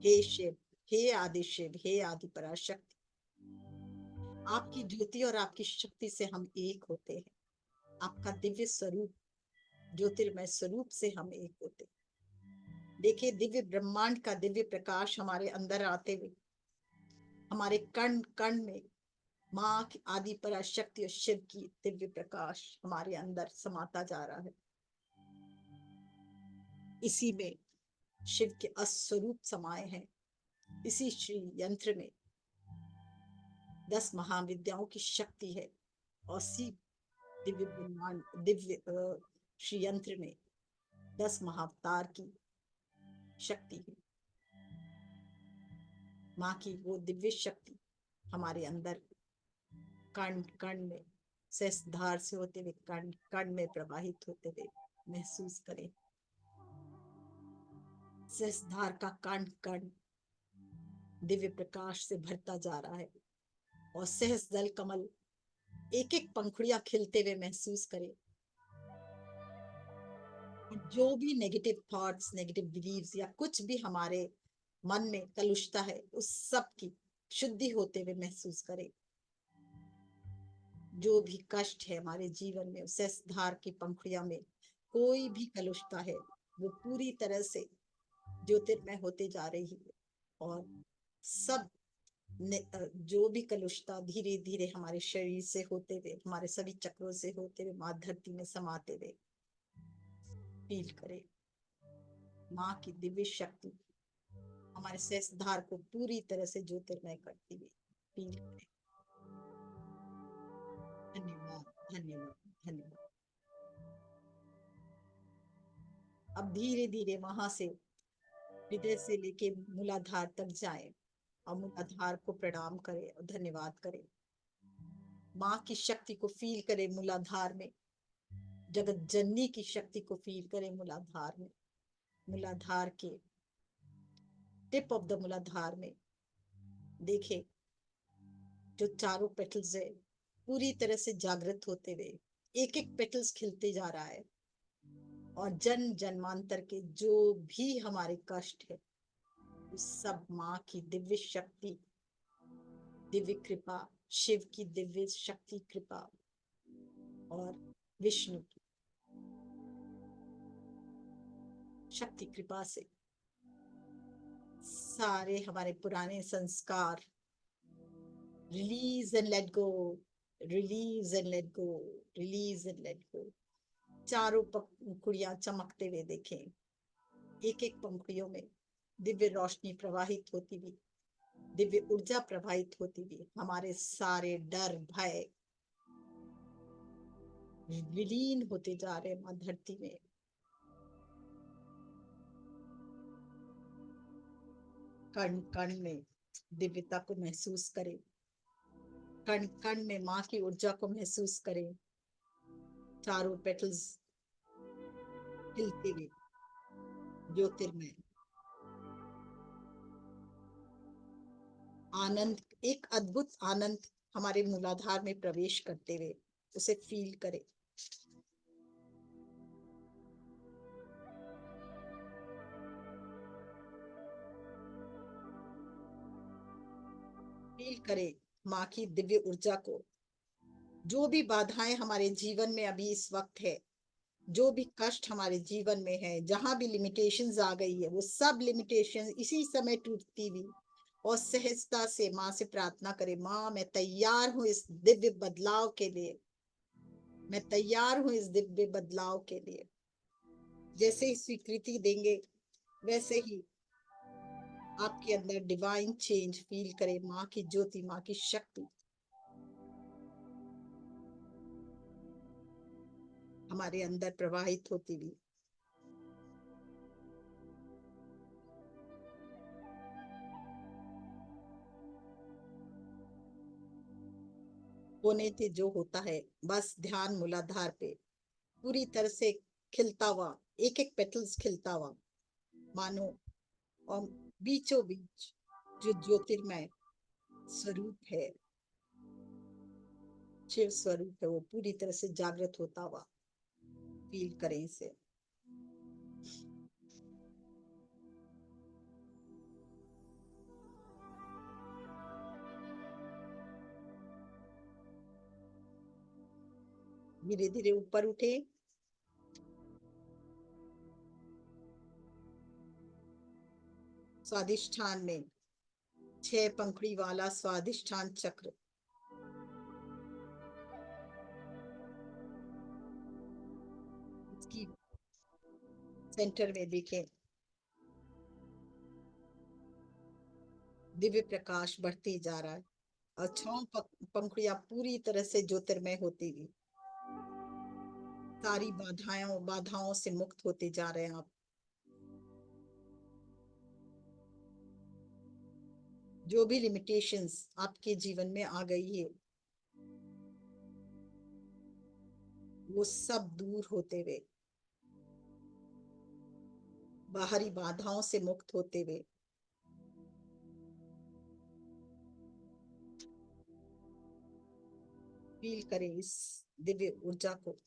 हे शिव, हे आदि शिव, हे आदि पराशक्ति, आपकी ज्योति और आपकी शक्ति से हम एक होते हैं। आपका दिव्य स्वरूप, ज्योतिर्मय स्वरूप से हम एक होते हैं। देखिए दिव्य ब्रह्मांड का दिव्य प्रकाश हमारे अंदर आते हुए हमारे कण कण में माँ की आदि पराशक्ति और शिव की दिव्य प्रकाश हमारे अंदर समाता जा रहा है। इसी में शिव के अस्वरूप समाये हैं। इसी श्री यंत्र में 10 महाविद्याओं की शक्ति है और इसी दिव्य ब्रह्मांड, दिव्य श्री यंत्र में 10 महाअवतार की शक्ति है। माँ की वो दिव्य शक्ति हमारे अंदर कण कण में सहस्त्रधार से होते हुए कण कण में प्रवाहित होते हुए महसूस करें। सहस्त्रधार का कण कण दिव्य प्रकाश से भरता जा रहा है और सहस्त्र दल कमल एक एक पंखुड़ियां खिलते हुए महसूस करें। जो भी नेगेटिव थॉट्स, नेगेटिव बिलीव्स या कुछ भी हमारे मन में कलुषता है उस सब की शुद्धि होते हुए महसूस करें। जो भी कष्ट है हमारे जीवन में, सहस्त्रधार की पंखुड़ियां में कोई भी कलुषता है वो पूरी तरह से ज्योतिर्मय होते जा रही है और सब जो भी कलुषता धीरे धीरे हमारे शरीर से होते हुए, हमारे सभी चक्रों से होते हुए माँ धरती में समाते हुए फील करें। माँ की दिव्य शक्ति हमारे सहस्त्रधार को पूरी तरह से ज्योतिर्मय करती हुई फील करें। धन्यवाद, धन्यवाद, धन्यवाद। अब धीरे धीरे वहां से हृदय से लेके मूलाधार तक जाएं और मूलाधार को प्रणाम करें और धन्यवाद करें। माँ की शक्ति को फील करें मूलाधार में, जगत जननी की शक्ति को फील करें मूलाधार में। मूलाधार के टिप ऑफ द मूलाधार में देखें जो चारों पेटल्स है पूरी तरह से जागृत होते हुए एक एक पेटल्स खिलते जा रहा है और जन जन्मांतर के जो भी हमारे कष्ट है उस सब माँ की दिव्य शक्ति, दिव्य कृपा, शिव की दिव्य शक्ति कृपा और विष्णु की शक्ति कृपा से सारे हमारे पुराने संस्कार release and let go, release and let go, release and let go. चारों पंखुड़ियां चमकते हुए देखें। एक एक पंखुड़ियों में दिव्य रोशनी प्रवाहित होती हुई, दिव्य ऊर्जा प्रवाहित होती हुई हमारे सारे डर, भय विलीन होते जा रहे मां धरती में। कण कण में दिव्यता को महसूस करें। कण कण में माँ की ऊर्जा को महसूस करें। चारों पेटल्स खिलते हुए ज्योतिर्मय आनंद, एक अद्भुत आनंद हमारे मूलाधार में प्रवेश करते हुए उसे फील करें। फील करें माँ की दिव्य ऊर्जा को। जो भी बाधाएं हमारे जीवन में अभी इस वक्त है, जो भी कष्ट हमारे जीवन में है, जहां भी लिमिटेशंस आ गई है वो सब लिमिटेशन इसी समय टूटती हुई और सहजता से माँ से प्रार्थना करें, माँ मैं तैयार हूँ इस दिव्य बदलाव के लिए, मैं तैयार हूँ इस दिव्य बदलाव के लिए। जैसे ही स्वीकृति देंगे वैसे ही आपके अंदर डिवाइन चेंज फील करें। माँ की ज्योति, माँ की शक्ति हमारे अंदर प्रवाहित होती हुई होने थे जो होता है। बस ध्यान मूलाधार पे पूरी तरह से खिलता हुआ, एक एक पेटल्स खिलता हुआ मानो, और बीचों बीच जो ज्योतिर्मय स्वरूप है, शिव स्वरूप है, वो पूरी तरह से जागृत होता हुआ फील करें इसे। धीरे धीरे ऊपर उठे, स्वादिष्ठान में 6 पंखुड़ी वाला स्वादिष्ठान चक्र, इसकी सेंटर में देखें दिव्य प्रकाश बढ़ती जा रहा है और 6 पंखुड़ियां पूरी तरह से ज्योतिर्मय होती हुई सारी बाधाओं से मुक्त होते जा रहे हैं आप। जो भी लिमिटेशंस आपके जीवन में आ गई है वो सब दूर होते हुए, बाहरी बाधाओं से मुक्त होते हुए फील करें इस दिव्य ऊर्जा को,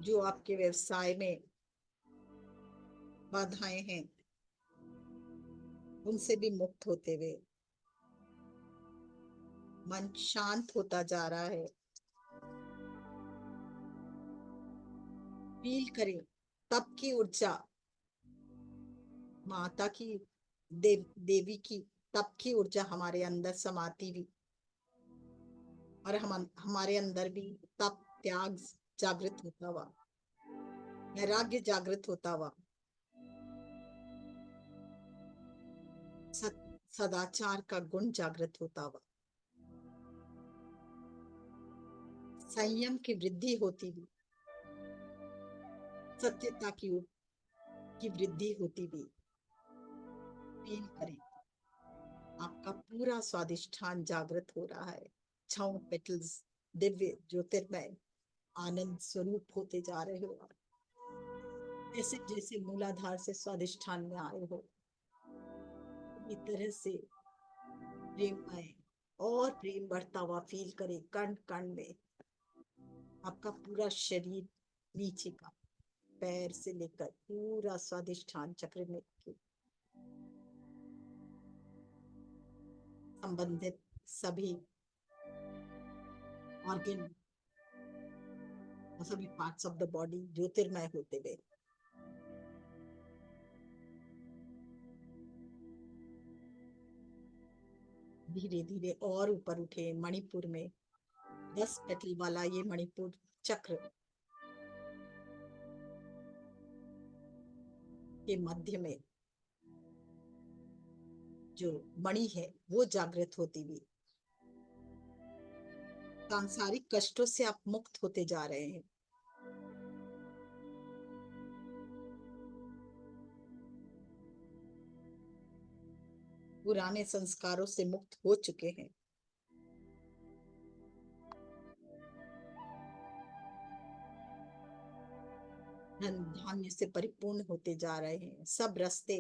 जो आपके व्यवसाय में बाधाएं हैं उनसे भी मुक्त होते हुए मन शांत होता जा रहा है। फील करें तप की ऊर्जा, माता की, देवी की तप की ऊर्जा हमारे अंदर समाती हुई, और हमारे अंदर भी तप त्याग जागृत होता हुआ, वैराग्य जागृत होता हुआ, सदाचार का गुण जागृत होता हुआ, संयम की वृद्धि होती हुई, सत्यता की वृद्धि होती हुई फील करें आपका पूरा स्वादिष्ठान जागृत हो रहा है। 6 पेटल्स दिव्य ज्योतिर्मय आनंद स्वरूप होते जा रहे हो। जैसे जैसे मूलाधार से स्वादिष्ठान में आए हो पूरी तरह से प्रेममय और प्रेम बढ़ता हुआ फील करें कण कण में। आपका पूरा शरीर नीचे का, पैर से लेकर पूरा स्वादिष्ठान चक्र में संबंधित सभी ऑर्गन और सभी पार्ट्स ऑफ द बॉडी ज्योतिर्मय होते हुए धीरे धीरे और ऊपर उठे। मणिपुर में 10 पेटल वाला ये मणिपुर चक्र के मध्य में जो मणि है वो जागृत होती हुई सांसारिक कष्टों से आप मुक्त होते जा रहे हैं। पुराने संस्कारों से मुक्त हो चुके हैं। धन धान्य से परिपूर्ण होते जा रहे हैं। सब रास्ते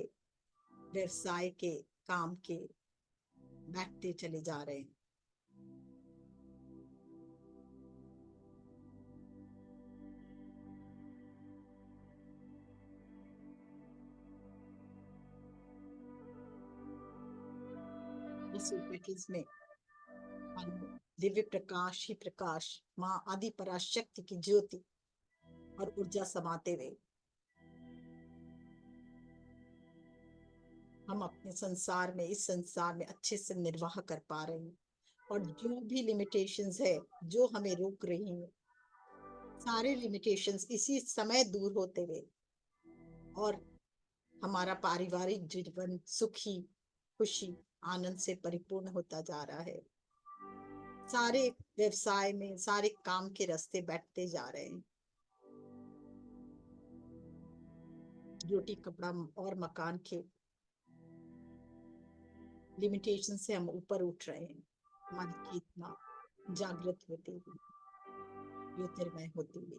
व्यवसाय के, काम के बैठते चले जा रहे हैं। इस पेटल्स में दिव्य प्रकाश ही प्रकाश, माँ आदि पराशक्ति की ज्योति और ऊर्जा समाते हुए हम अपने संसार में, इस संसार में अच्छे से निर्वाह कर पा रहे हैं। और जो भी लिमिटेशंस है जो हमें रोक रही हैं सारे लिमिटेशंस इसी समय दूर होते हुए और हमारा पारिवारिक जीवन सुखी, खुशी, आनंद से परिपूर्ण होता जा रहा है। सारे व्यवसाय में, सारे काम के रास्ते बैठते जा रहे हैं। रोटी, कपड़ा और मकान के लिमिटेशन से हम ऊपर उठ रहे हैं। हमारी चेतना जागृत होती हुई, ज्योतिर्मय होती हुई,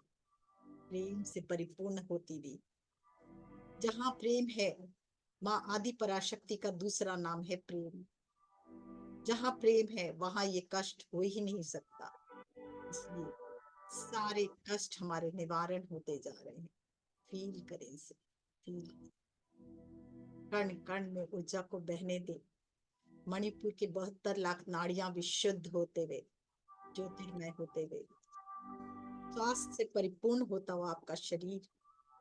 प्रेम से परिपूर्ण होती हुई। जहां प्रेम है, माँ आदि पराशक्ति का दूसरा नाम है प्रेम। जहां प्रेम है वहां ये कष्ट हो ही नहीं सकता। इसलिए सारे कष्ट हमारे निवारण होते जा रहे हैं। फील करें इसे, फील। कण कण में ऊर्जा को बहने दे। मणिपुर के 72 लाख नाड़ियां विशुद्ध होते हुए, ज्योतिर्मय होते हुए, स्वास्थ्य से परिपूर्ण होता हुआ आपका शरीर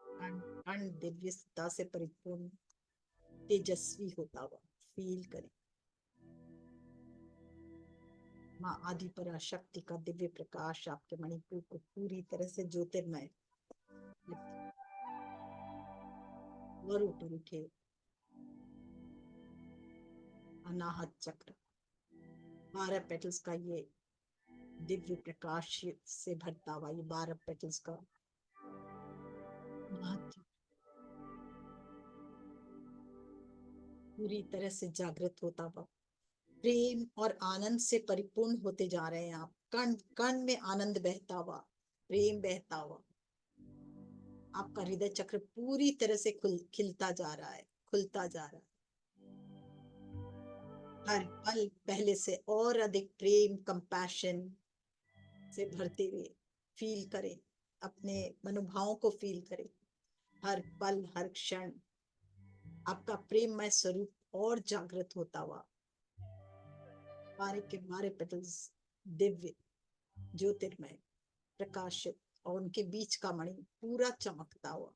कण कण दिव्यता से परिपूर्ण, तेजस्वी होता हुआ फील करें। माँ आदि पराशक्ति का दिव्य प्रकाश आपके मणिपुर को पूरी तरह से ज्योतिर्मय और ऊपर उठे। अनाहत चक्र, 12 पेटल्स का ये दिव्य प्रकाश से भरता हुआ ये 12 पेटल्स का महत्व पूरी तरह से जागृत होता हुआ, प्रेम और आनंद से परिपूर्ण होते जा रहे हैं आप। कण कण में आनंद बहता हुआ, प्रेम बहता हुआ, आपका हृदय चक्र पूरी तरह से खिलता जा रहा है, खुलता जा रहा है। हर पल पहले से और अधिक प्रेम, कंपैशन से भरते हुए फील करें। अपने मनोभावों को फील करें। हर पल, हर क्षण आपका प्रेममय स्वरूप और जागृत होता हुआ, 12 के 12 पेटल्स दिव्य, ज्योतिर्मय, प्रकाशित, और उनके बीच का मणि पूरा चमकता हुआ।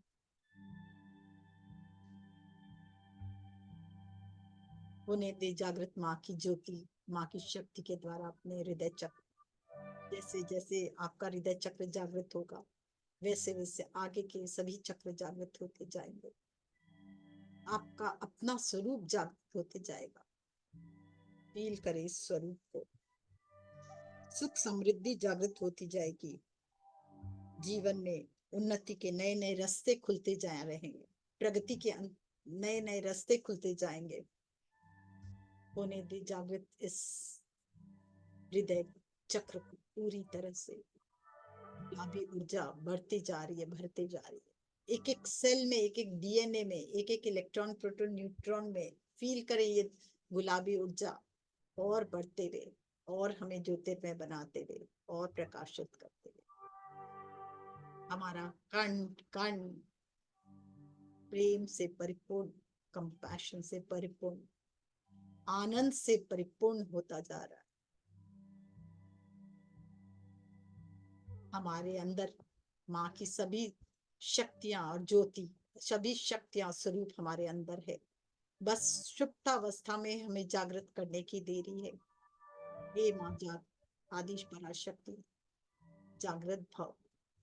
होने दे जागृत माँ की ज्योति, माँ की शक्ति के द्वारा अपने हृदय चक्र। जैसे जैसे आपका हृदय चक्र जागृत होगा, वैसे वैसे आगे के सभी चक्र जागृत होते जाएंगे। आपका अपना स्वरूप जागृत होते जाएगा। फील करें इस स्वरूप को। सुख समृद्धि जागृत होती जाएगी। जीवन में उन्नति के नए नए रास्ते खुलते जा रहेंगे। प्रगति के नए नए रास्ते खुलते जाएंगे। होने दे जागृत इस हृदय चक्र को पूरी तरह से। गुलाबी ऊर्जा बढ़ती जा रही है, भरती जा रही है। एक एक सेल में, एक एक डीएनए में, एक एक इलेक्ट्रॉन, प्रोटॉन, न्यूट्रॉन में फील करें ये गुलाबी ऊर्जा और बढ़ते हुए, और हमें ज्योतिर्मय बनाते हुए और प्रकाशित करते हुए। हमारा कण कण प्रेम से परिपूर्ण, कंपैशन से परिपूर्ण, आनंद से परिपूर्ण होता जा रहा है। हमारे अंदर माँ की सभी शक्तियां और ज्योति, सभी शक्तियां स्वरूप हमारे अंदर है। बस सुप्तावस्था में हमें जागृत करने की देरी है। हे माँ आदि पराशक्ति, जागृत भव,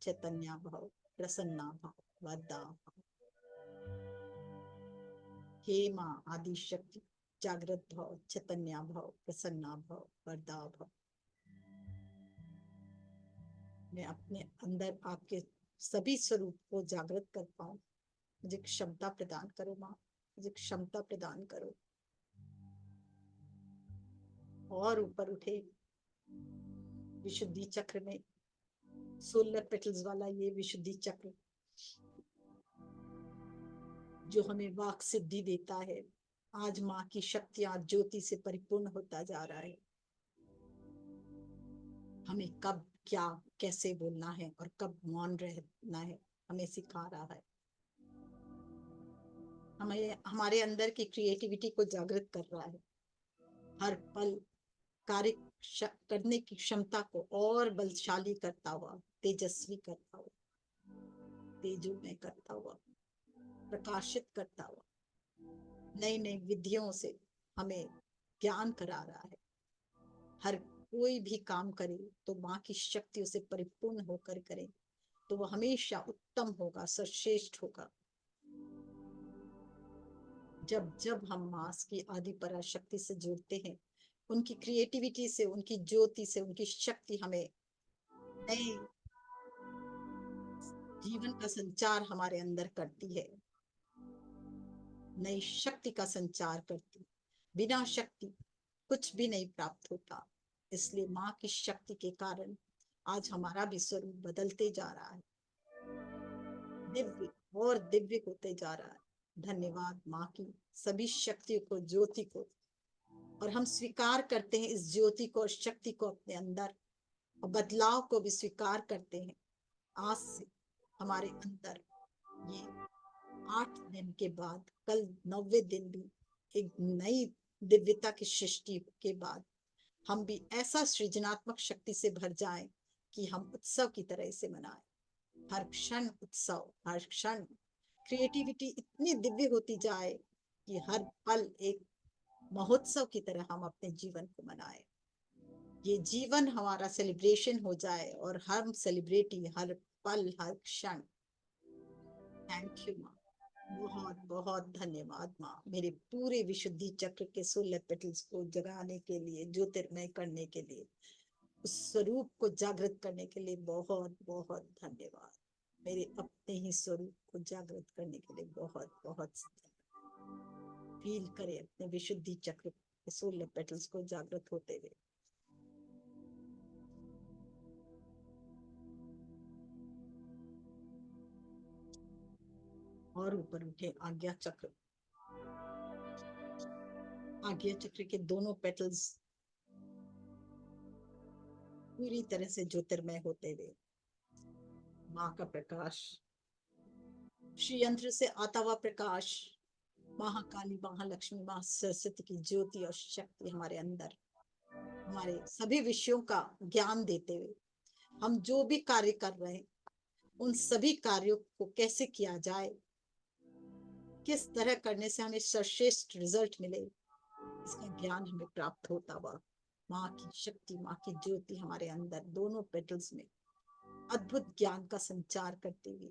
चैतन्य भव, प्रसन्ना भव, वरदा भव। हे माँ आदि शक्ति, जागृत भव, चैतन्य भव, प्रसन्ना भव, वरदा भव। मैं अपने अंदर आपके सभी स्वरूप को जागृत कर पाऊं। मुझे क्षमता प्रदान करो माँ, मुझे क्षमता प्रदान करो। और ऊपर उठे विशुद्धि चक्र में, 16 पेटल्स वाला ये विशुद्धि चक्र जो हमें वाक सिद्धि देता है। आज माँ की शक्तियां ज्योति से परिपूर्ण होता जा रहा है। हमें कब क्या कैसे बोलना है और कब मौन रहना है हमें सिखा रहा है। हमें हमारे अंदर की क्रिएटिविटी को जागृत कर रहा है। हर पल कार्य करने की क्षमता को और बलशाली करता हुआ, तेजस्वी करता हुआ, तेजोमय करता हुआ, प्रकाशित करता हुआ, नई नई विधियों से हमें ज्ञान करा रहा है। हर कोई भी काम करे तो माँ की शक्तियों से परिपूर्ण होकर करे। तो वो हमेशा उत्तम होगा, सर्वश्रेष्ठ होगा। जब जब हम माँ की आदि पराशक्ति से जुड़ते हैं, उनकी क्रिएटिविटी से, उनकी ज्योति से, उनकी शक्ति हमें नए जीवन का संचार हमारे अंदर करती है, नई शक्ति का संचार करती। बिना शक्ति कुछ भी नहीं प्राप्त होता। इसलिए माँ की शक्ति के कारण आज हमारा भी स्वरूप बदलते जा रहा है, दिव्य और दिव्य होते जा रहा है। धन्यवाद माँ की सभी शक्तियों को, ज्योति को। और हम स्वीकार करते हैं इस ज्योति को और शक्ति को अपने अंदर, और बदलाव को भी स्वीकार करते हैं। आज से हमारे अंदर ये 8 दिन के बाद, कल 9वें दिन भी एक नई दिव्यता की सृष्टि के बाद हम भी ऐसा सृजनात्मक शक्ति से भर जाएं कि हम उत्सव की तरह इसे मनाएं। हर क्षण उत्सव, हर क्षण क्रिएटिविटी इतनी दिव्य होती जाए कि हर पल एक महोत्सव की तरह हम अपने जीवन को मनाएं। ये जीवन हमारा सेलिब्रेशन हो जाए और हम सेलिब्रेटी हर पल, हर क्षण। थैंक यू माँ, बहुत बहुत धन्यवाद माँ, मेरे पूरे विशुद्धि चक्र के 16 पेटल्स को जगाने के लिए, ज्योतिर्मय करने के लिए, उस स्वरूप को जागृत करने के लिए बहुत बहुत धन्यवाद। मेरे अपने ही स्वरूप को जागृत करने के लिए बहुत बहुत फील करें अपने विशुद्धि चक्र के 16 पेटल्स को जागृत होते हुए। और ऊपर उठे आज्ञा चक्र। आज्ञा चक्र के दोनों पेटल्स पूरी तरह से ज्योतिर्मय होते हुए माँ का प्रकाश, श्री यंत्र से आता हुआ प्रकाश, महाकाली, महालक्ष्मी, माँ सरस्वती की ज्योति और शक्ति हमारे अंदर, हमारे सभी विषयों का ज्ञान देते हुए हम जो भी कार्य कर रहे हैं, उन सभी कार्यों को कैसे किया जाए, किस तरह करने से हमें सर्वश्रेष्ठ रिजल्ट मिले, इसका ज्ञान हमें प्राप्त होता हुआ माँ की शक्ति, माँ की ज्योति हमारे अंदर दोनों पेटल्स में अद्भुत ज्ञान का संचार करते हुए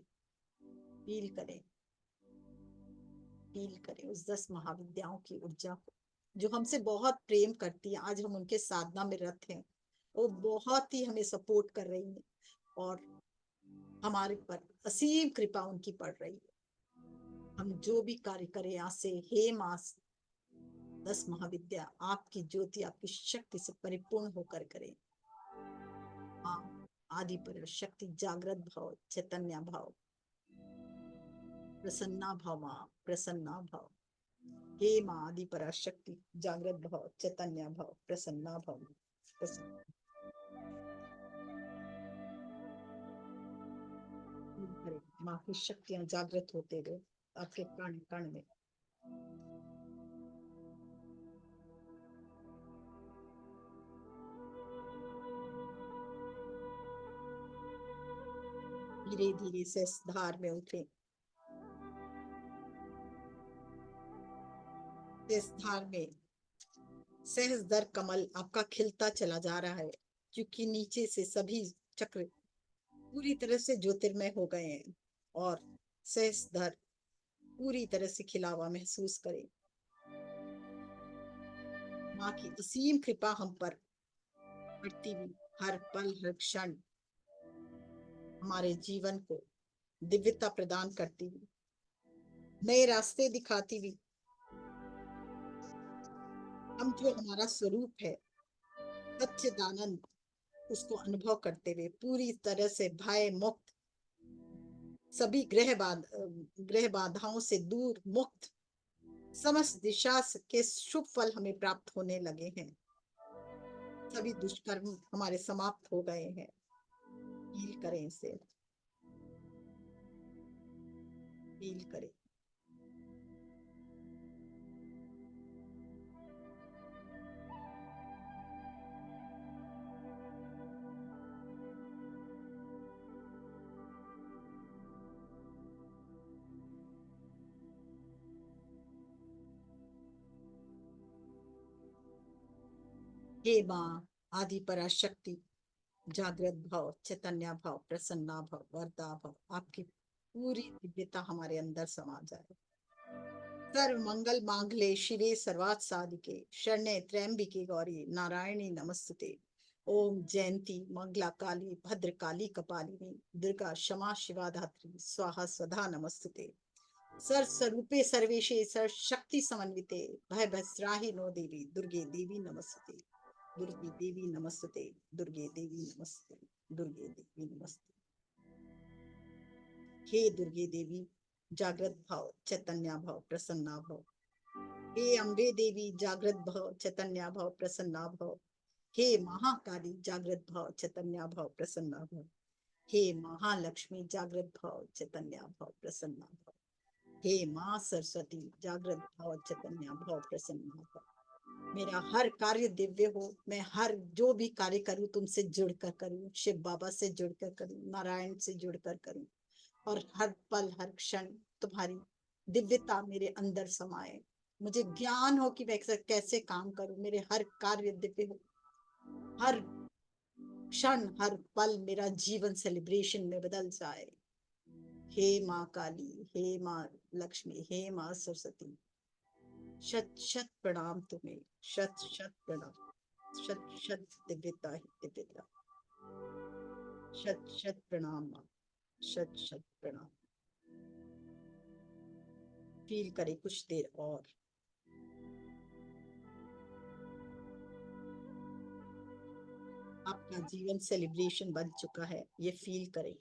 फील करें, फील करें उस 10 महाविद्याओं की ऊर्जा को जो हमसे बहुत प्रेम करती है। आज हम उनके साधना में रत हैं, वो बहुत ही हमें सपोर्ट कर रही है और हमारे पर असीम कृपा उनकी पड़ रही है। हम जो भी कार्य करें आज से, हे माँ 10 महाविद्या, आपकी ज्योति, आपकी शक्ति से परिपूर्ण होकर करें। हाँ, आदि पर शक्ति, जागृत भाव, चैतन्य भाव, प्रसन्ना भाव, माँ प्रसन्ना भाव। हे माँ आदि पराशक्ति, जागृत भाव, चैतन्य भाव, प्रसन्ना भाव, प्रसन्न। माँ की शक्तियां जागृत होते हुए आपके कण कण में। धीरे धीरे से इस धार में उठे, इस धार में सहज दर कमल आपका खिलता चला जा रहा है, क्योंकि नीचे से सभी चक्र पूरी तरह से ज्योतिर्मय हो गए हैं और सहज दर पूरी तरह से खिला हुआ महसूस करें। माँ की असीम कृपा हम पर बढ़ती हुई हर पल, हर क्षण हमारे जीवन को दिव्यता प्रदान करती हुई, नए रास्ते दिखाती हुई, हम जो हमारा स्वरूप है सच्चिदानंद, उसको अनुभव करते हुए पूरी तरह से भय मुक्त, सभी ग्रह बाधाओं से दूर, मुक्त, समस्त दिशा के शुभ फल हमें प्राप्त होने लगे हैं। सभी दुष्कर्म हमारे समाप्त हो गए हैं। फील करें इसे, फील करें। हे माँ आदि पराशक्ति, जागृत भाव, चैतन्य भाव, प्रसन्ना भाव, वरदा भाव, आपकी पूरी दिव्यता हमारे अंदर समा जाए। सर्व मंगल मांगले शिवे सर्वार्थ साधिके शरण्ये त्र्यंबिके गौरी नारायणी नमस्ते। ओम जयंती मंगला काली भद्रकाली कपालिनी दुर्गा क्षमा शिवा धात्री स्वाहा स्वधा नमस्ते। सर स्वरूपे सर्वेशे सर शक्ति समन्विते भय भस्राहि नो देवी दुर्गे देवी नमस्ते। दुर्गे देवी नमस्ते। दुर्गे देवी नमस्ते। दुर्गे देवी नमस्ते। हे दुर्गे देवी जागृत भाव, चैतन्य भाव, प्रसन्ना भाव। हे अम्बे देवी जागृत भाव, चैतन्य भाव, प्रसन्ना भाव। हे महाकाली जागृत भाव, चैतन्य भाव, प्रसन्ना भाव। हे महालक्ष्मी जागृत भाव, चैतन्य भाव, प्रसन्ना भाव। हे माँ सरस्वती जागृत भाव, चैतन्य भाव, प्रसन्ना भाव। मेरा हर कार्य दिव्य हो, मैं हर जो भी कार्य करूं तुमसे जुड़कर करूं, शिव बाबा से जुड़कर करूं, नारायण से जुड़कर करूं, और हर पल हर क्षण तुम्हारी दिव्यता मेरे अंदर समाए। मुझे ज्ञान हो कि मैं कैसे काम करूं, मेरे हर कार्य दिव्य हो, हर क्षण हर पल मेरा जीवन सेलिब्रेशन में बदल जाए। हे माँ काली, हे माँ लक्ष्मी, हे माँ सरस्वती, शत शत प्रणाम तुम्हें, शत शत प्रणाम, शत शत दिव्यता ही दिव्यता, शत शत प्रणाम माँ, शत शत प्रणाम। फील करे कुछ देर और। आपका जीवन सेलिब्रेशन बन चुका है, ये फील करें।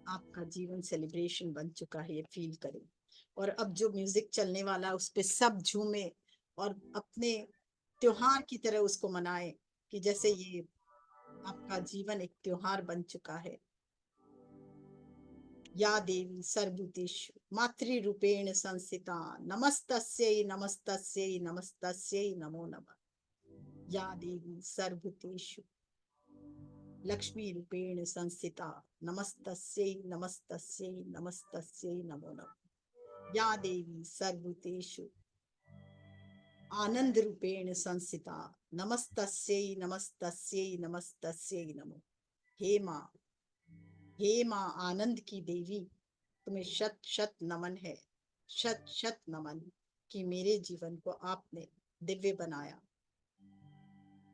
आपका जीवन सेलिब्रेशन बन चुका है, ये फील करें। और अब जो म्यूजिक चलने वाला है उस पे सब झूमे और अपने त्योहार की तरह उसको मनाए, कि जैसे ये आपका जीवन एक त्योहार बन चुका है। या देवी सर्वभूतेषु मातृरूपेण संस्थिता नमस्तस्यै नमस्तस्यै नमस्तस्यै नमो नमः। या देवी सर्वभूतेषु लक्ष्मी रूपेण संस्थिता नमस्तस्यै नमस्तस्यै नमस्तस्यै नमो नमः। या देवी सर्वभूतेषु आनंद रूपेण संस्थिता नमस्तस्यै नमस्तस्यै नमस्तस्यै नमो। हे माँ आनंद की देवी, तुम्हें शत शत नमन है, शत शत नमन कि मेरे जीवन को आपने दिव्य बनाया,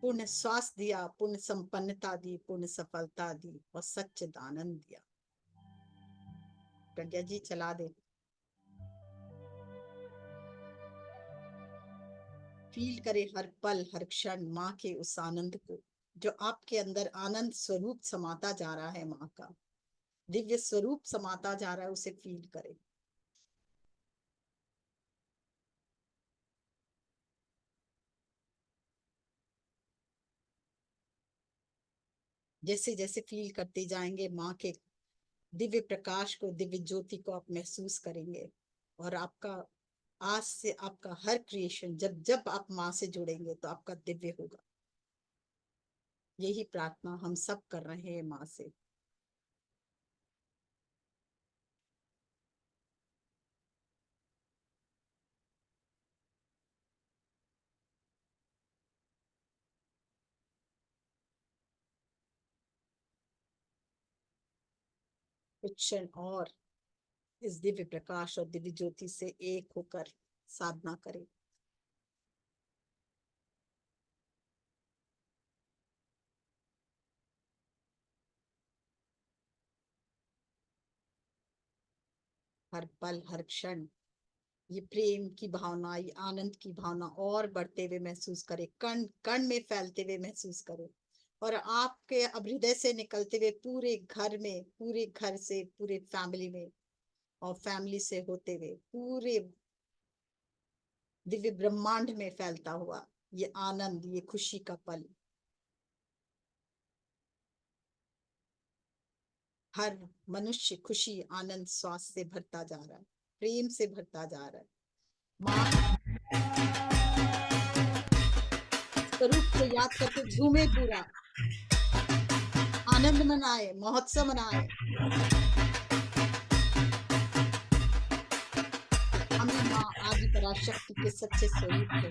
पूर्ण स्वास्थ्य दिया, पूर्ण संपन्नता दी, पूर्ण सफलता दी और सच्चिद आनंद दिया। प्रज्ञा जी चला दे। फील करे हर पल हर क्षण माँ के उस आनंद को, जो आपके अंदर आनंद स्वरूप समाता जा रहा है, माँ का दिव्य स्वरूप समाता जा रहा है, उसे फील करे। जैसे जैसे फील करते जाएंगे माँ के दिव्य प्रकाश को, दिव्य ज्योति को आप महसूस करेंगे। और आपका आज से आपका हर क्रिएशन जब जब आप माँ से जुड़ेंगे तो आपका दिव्य होगा। यही प्रार्थना हम सब कर रहे हैं माँ से। कुछ क्षण और इस दिव्य प्रकाश और दिव्य ज्योति से एक होकर साधना करें। हर पल हर क्षण ये प्रेम की भावना, ये आनंद की भावना और बढ़ते हुए महसूस करें, कण कण में फैलते हुए महसूस करें, और आपके अब हृदय से निकलते हुए पूरे घर में, पूरे घर से पूरे फैमिली में, और फैमिली से होते हुए पूरे दिव्य ब्रह्मांड में फैलता हुआ ये आनंद, ये खुशी का पल। हर मनुष्य खुशी आनंद स्वास्थ्य से भरता जा रहा है, प्रेम से भरता जा रहा है। माँ स्वरूप को याद करके झूमे, पूरा आनंद मनाए, महोत्सव मनाए। हमें माँ आदि पराशक्ति के सच्चे स्वरूप को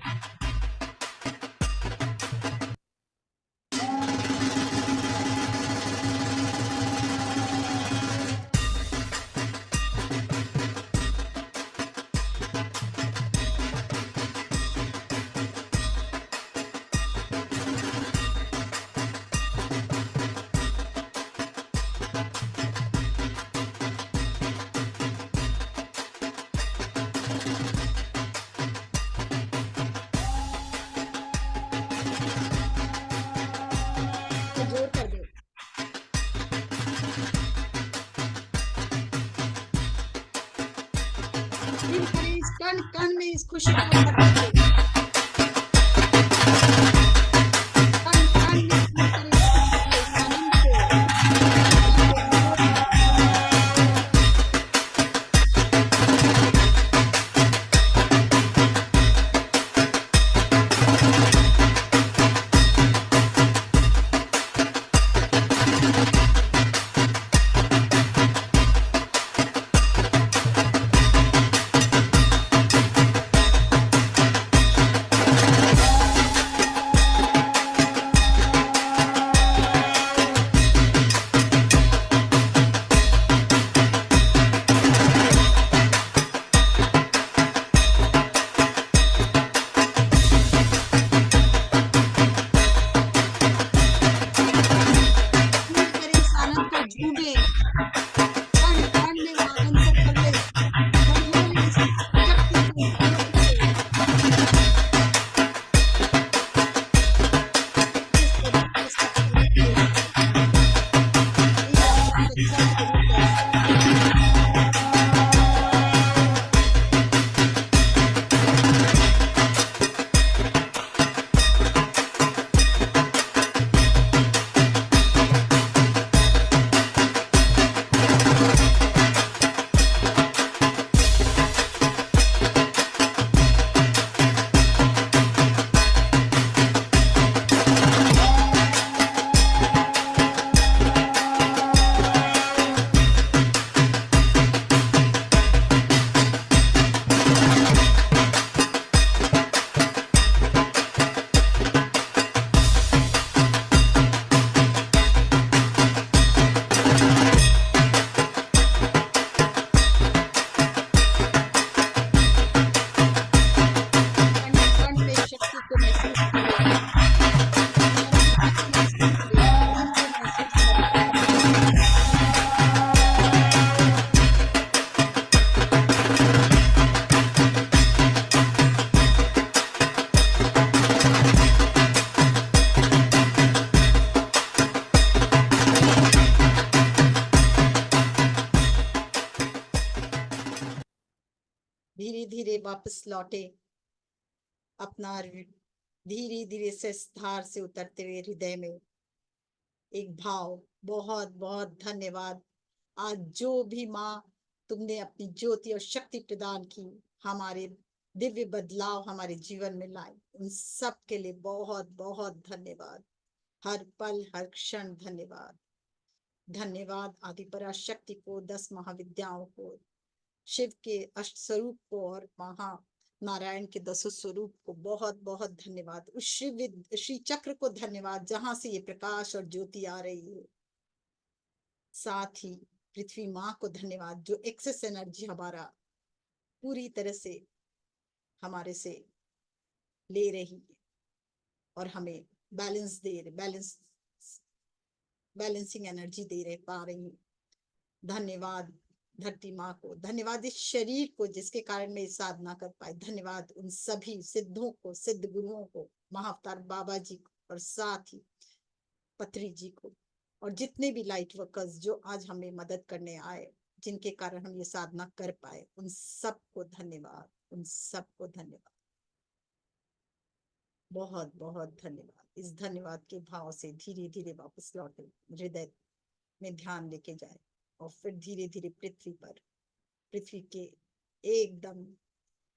कण कण में इस खुशी को भर दीजिए। कण कण में फील करें इस खुशी को, इस आनंद को, इसके अनुभव को। फील करें इस आनंद को, झूमे कण कण में वो आनंद को भर ले, भर ले इस शक्ति को, इस ज्योति को। जिस तरीके से सूरज के एक आनंद से चंद्र रूप ऐसा कण कण में शक्ति को महसूस करें, मजबूती को महसूस करें, आनंद को महसूस करें। धीरे धीरे वापस लौटे, अपना धीरे धीरे से धार से उतरते हुए हृदय में एक भाव, बहुत बहुत धन्यवाद। आज जो भी माँ तुमने अपनी ज्योति और शक्ति प्रदान की, हमारे दिव्य बदलाव हमारे जीवन में लाई, उन सब के लिए बहुत बहुत धन्यवाद। हर पल हर क्षण धन्यवाद। धन्यवाद आदि पराशक्ति को, 10 महाविद्याओं को, शिव के अष्ट स्वरूप को और महा नारायण के 10 स्वरूप को बहुत बहुत धन्यवाद। उस श्री चक्र को धन्यवाद जहां से ये प्रकाश और ज्योति आ रही है। साथ ही पृथ्वी माँ को धन्यवाद जो एक्सेस एनर्जी हमारा पूरी तरह से हमारे से ले रही है और हमें बैलेंस दे रहे, बैलेंसिंग एनर्जी दे रहे पा रही है। धन्यवाद धरती माँ को, धन्यवाद इस शरीर को जिसके कारण मैं साधना कर पाई। धन्यवाद उन सभी सिद्धों को, सिद्ध गुरुओं को, महाअवतार बाबा जी को और साथ ही पत्री जी को और जितने भी लाइट वर्कर्स जो आज हमें मदद करने आए, जिनके कारण हम ये साधना कर पाए, उन सबको धन्यवाद, उन सबको धन्यवाद, बहुत बहुत धन्यवाद। इस धन्यवाद के भाव से धीरे धीरे वापस लौटे, हृदय में ध्यान लेके जाए और फिर धीरे धीरे पृथ्वी के एकदम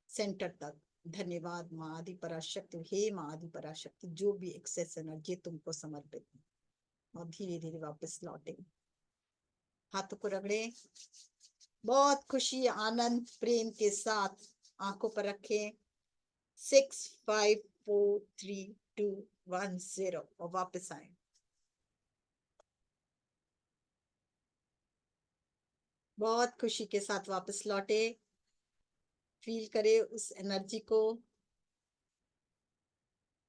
सेंटर तक। धन्यवाद माँ आदि पराशक्ति, हे माँ आदि पराशक्ति, जो भी एक्सेस एनर्जी तुमको समर्पित है। और धीरे धीरे वापस लौटे, हाथों को रगड़े, बहुत खुशी आनंद प्रेम के साथ आंखों पर रखें। 6 5 4 3 2 1 0 और वापस आए। बहुत खुशी के साथ वापस लौटे, फील करे उस एनर्जी को।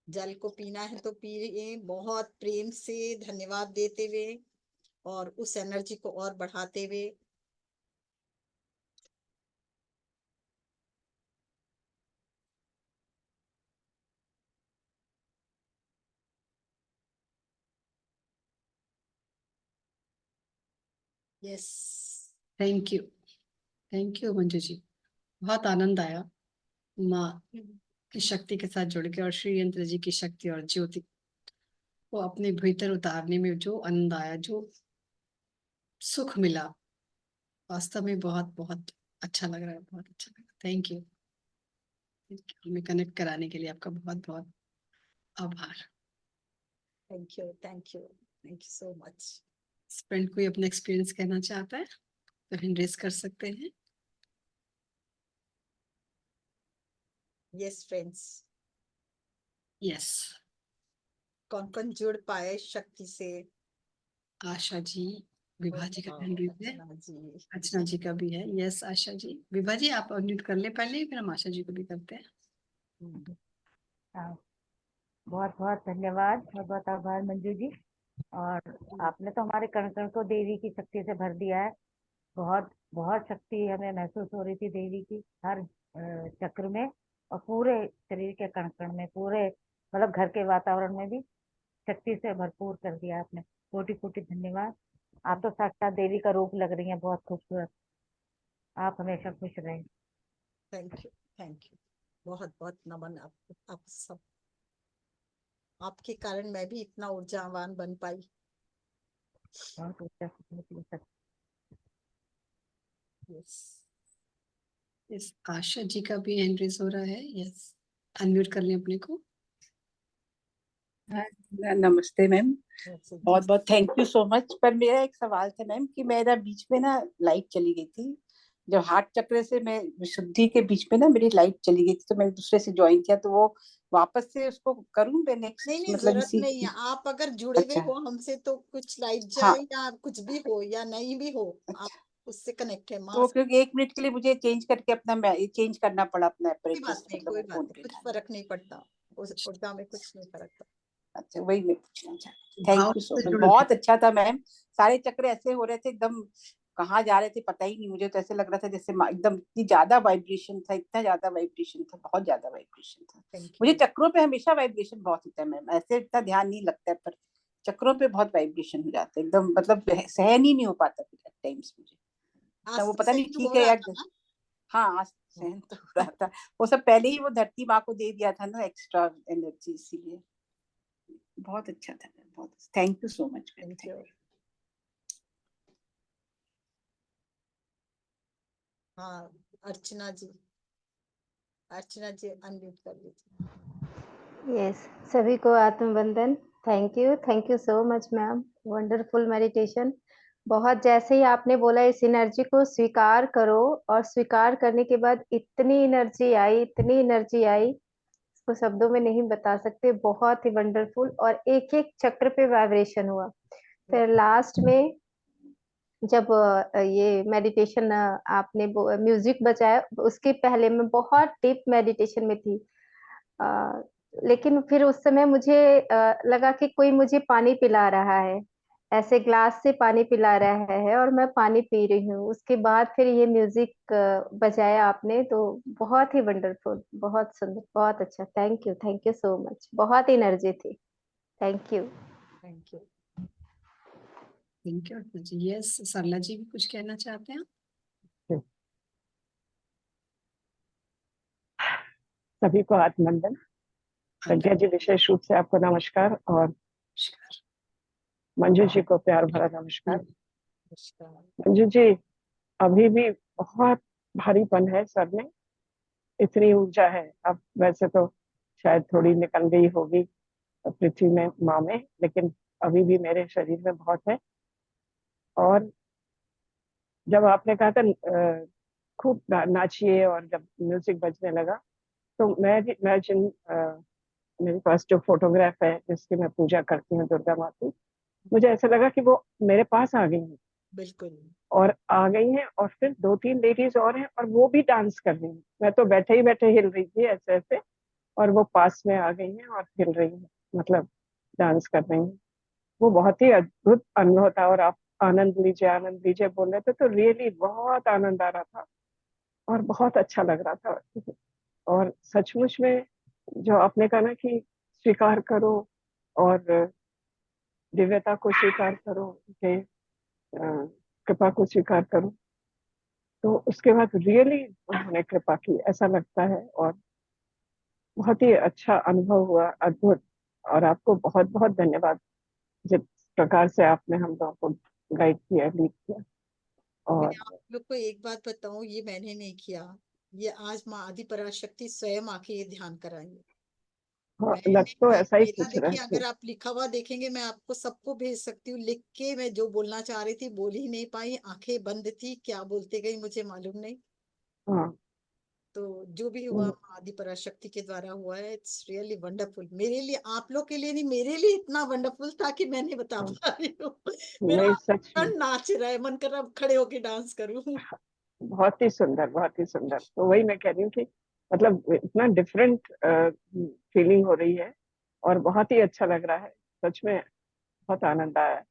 जल को पीना है तो पिए, बहुत प्रेम से धन्यवाद देते हुए और उस एनर्जी को और बढ़ाते हुए। Yes, thank you Manju ji, बहुत आनंद आया। माँ की शक्ति के साथ जुड़ के और श्री यंत्र जी की शक्ति और ज्योति को अपने भीतर उतारने में जो आनंद आया, जो सुख मिला, वास्तव में बहुत बहुत अच्छा लग रहा है, बहुत अच्छा लगा। Thank you. हमें कनेक्ट कराने के लिए आपका बहुत बहुत आभार। Thank you, thank you, thank you so much. Friend कोई अपना एक्सपीरियंस कहना चाहता है तो हैंड रेज कर सकते हैं। यस फ्रेंड्स, यस, कौन कौन जुड़ पाए शक्ति से? आशा जी, विभा जी का हैंड रेज है, अर्चना जी। अर्चना जी का भी है। यस आशा जी, विभा जी आप अनम्यूट कर ले पहले, फिर हम आशा जी को भी करते हैं। हाँ, बहुत बहुत धन्यवाद, बहुत बहुत आभार मंजू जी। और आपने तो हमारे कण कण को देवी की शक्ति से भर दिया है। बहुत बहुत शक्ति हमें महसूस हो रही थी देवी की हर चक्र में, और पूरे शरीर के कण कण में, पूरे मतलब घर के वातावरण में भी शक्ति से भरपूर कर दिया आपने। कोटि कोटि धन्यवाद। आप तो साक्षात देवी का रूप लग रही हैं, बहुत खूबसूरत। आप हमेशा खुश रहें। थैंक यू, थैंक यू, बहुत बहुत नमन आप सब। आपके कारण मैं भी इतना ऊर्जावान बन पाई। बहुत ऊर्जा से भरी हुई शक्ति। यस, यस आशा जी का भी हैंड रेज हो रहा है। यस, अनम्यूट कर लें अपने को। हाँ, नमस्ते मैम, बहुत बहुत थैंक यू सो मच। पर मेरा एक सवाल था मैम कि मेरा बीच में ना लाइट चली गई थी, जब हार्ट चक्र से मैं विशुद्धि के बीच में ना मेरी लाइट चली गई थी, तो मैंने दूसरे से ज्वाइन किया। तो वो वापस से उसको करूं मैं नेक्स्ट, नहीं मतलब जरूरत इसी। नहीं है। आप अगर जुड़े हुए अच्छा, हो हमसे तो कुछ लाइट हाँ, जाए या कुछ भी हो या नहीं भी हो, आप अच्छा। उससे कनेक्ट है माँ तो से। क्योंकि 1 मिनट के लिए मुझे चेंज करके अपना चेंज करना पड़ा अपना कोई बात apparatus, नहीं, मतलब कोई वो बात फोन नहीं, पे कुछ था। फर्क नहीं पड़ता, उस ऊर्जा में कुछ नहीं फर्क पड़ता। अच्छा, वही मैं पूछना चाहती। थैंक भाव यू सो से मच, जुड़ के। बहुत अच्छा था मैम। सारे चक्र ऐसे हो रहे थे एकदम, कहाँ जा रहे थे पता ही नहीं। मुझे तो ऐसे लग रहा था जैसे एकदम इतनी ज्यादा वाइब्रेशन था, इतना ज्यादा वाइब्रेशन था, बहुत ज्यादा वाइब्रेशन था। थैंक मुझे यू। चक्रों पे हमेशा वाइब्रेशन बहुत होता है मैम, ऐसे इतना ध्यान नहीं लगता है, पर चक्रों पे बहुत वाइब्रेशन हो जाता है एकदम, मतलब सहन ही नहीं हो पाता फिर टाइम्स मुझे। आज तब वो तो पता नहीं, सहन हो ठीक है रहा यार। था ना। हाँ, आज सहन तो हो रहा था। वो सब पहले ही वो धरती माँ को दे दिया था ना एक्स्ट्रा एनर्जी, इसीलिए बहुत अच्छा था। बहुत thank you so much ma'am, thank thank you. You. हाँ, अर्चना जी, अर्चना जी अनम्यूट कर लीजिए। यस, सभी को आत्मवंदन। Thank you so much ma'am, wonderful meditation. बहुत जैसे ही आपने बोला इस एनर्जी को स्वीकार करो, और स्वीकार करने के बाद इतनी एनर्जी आई, इतनी एनर्जी आई, इसको शब्दों में नहीं बता सकते। बहुत ही वंडरफुल, और एक एक चक्र पे वाइब्रेशन हुआ। फिर लास्ट में जब ये मेडिटेशन आपने म्यूजिक बजाया, उसके पहले मैं बहुत डीप मेडिटेशन में थी। लेकिन फिर उस समय मुझे लगा कि कोई मुझे पानी पिला रहा है, ऐसे ग्लास से पानी पिला रहा है, और मैं पानी पी रही हूँ। उसके बाद फिर ये म्यूजिक बजाया आपने, तो बहुत ही वंडरफुल, बहुत सुंदर, बहुत अच्छा। Thank you so much. बहुत एनर्जी थी। Thank you. Thank you. Thank you Archana ji. Yes, Sarla ji भी कुछ कहना चाहते हैं। सभी को आत्मवंदन। प्रज्ञा जी, विशेष रूप से आपको नमस्कार, और नमस्कार। मंजू जी को प्यार भरा नमस्कार। नमस्कार। मंजू जी, अभी भी बहुत भारीपन है सर में, इतनी ऊर्जा है। अब वैसे तो शायद थोड़ी निकल गई होगी पृथ्वी में माँ में, लेकिन अभी भी मेरे शरीर में बहुत है। और जब आपने कहा था खूब नाचिए, और जब म्यूजिक बजने लगा, तो मैं जिन मेरे पास जो फोटोग्राफ है जिसकी मैं पूजा करती हूँ, दुर्गा माता, मुझे ऐसा लगा कि वो मेरे पास आ गई हैं, बिल्कुल। और आ गई हैं, और फिर 2-3 लेडीज और हैं, और वो भी डांस कर रही हैं। मैं तो बैठे ही बैठे हिल रही थी ऐसे ऐसे, और वो पास में आ गई हैं और हिल रही हैं, मतलब डांस कर रही हैं। वो बहुत ही अद्भुत अनुभव था। और आप आनंद लीजिए बोल रहे थे, तो रियली बहुत आनंद आ रहा था, और बहुत अच्छा लग रहा था। और सचमुच में जो आपने कहा ना कि स्वीकार करो, और दिव्यता को स्वीकार करो, उनके कृपा को स्वीकार करो, तो उसके बाद रियली उन्होंने कृपा की ऐसा लगता है, और बहुत ही अच्छा अनुभव हुआ, अद्भुत। और आपको बहुत बहुत धन्यवाद जिस प्रकार से आपने हम लोगों को गाइड किया, लीड किया। और मैं आप लोग को एक बात बताऊं, ये मैंने नहीं किया, ये आज माँ आदि पराशक्ति स्वयं आके ये ध्यान कराएंगे। हाँ, मैंने लग नहीं तो किया। ऐसा ही मेरा कुछ रहा देखिए, है। अगर आप लिखा हुआ देखेंगे, मैं आपको सबको भेज सकती हूँ लिख के। मैं जो बोलना चाह रही थी बोल ही नहीं पाई, आंखें बंद थी, क्या बोलते गई मुझे मालूम नहीं। हाँ, तो जो भी हुआ माँ आदि पराशक्ति के द्वारा हुआ है। इट्स रियली वंडरफुल मेरे लिए, आप लोग के लिए नहीं, मेरे लिए इतना वंडरफुल था कि मैं नहीं बता पा रही हूँ। मेरा नहीं सच में मन नाच रहा है, मन कर रहा है अब खड़े होके डांस करूँ। बहुत ही सुंदर, बहुत ही सुंदर। तो वही मैं कह रही हूँ कि मतलब इतना डिफरेंट फीलिंग हो रही है, और बहुत ही अच्छा लग रहा है, सच में बहुत आनंद आया है।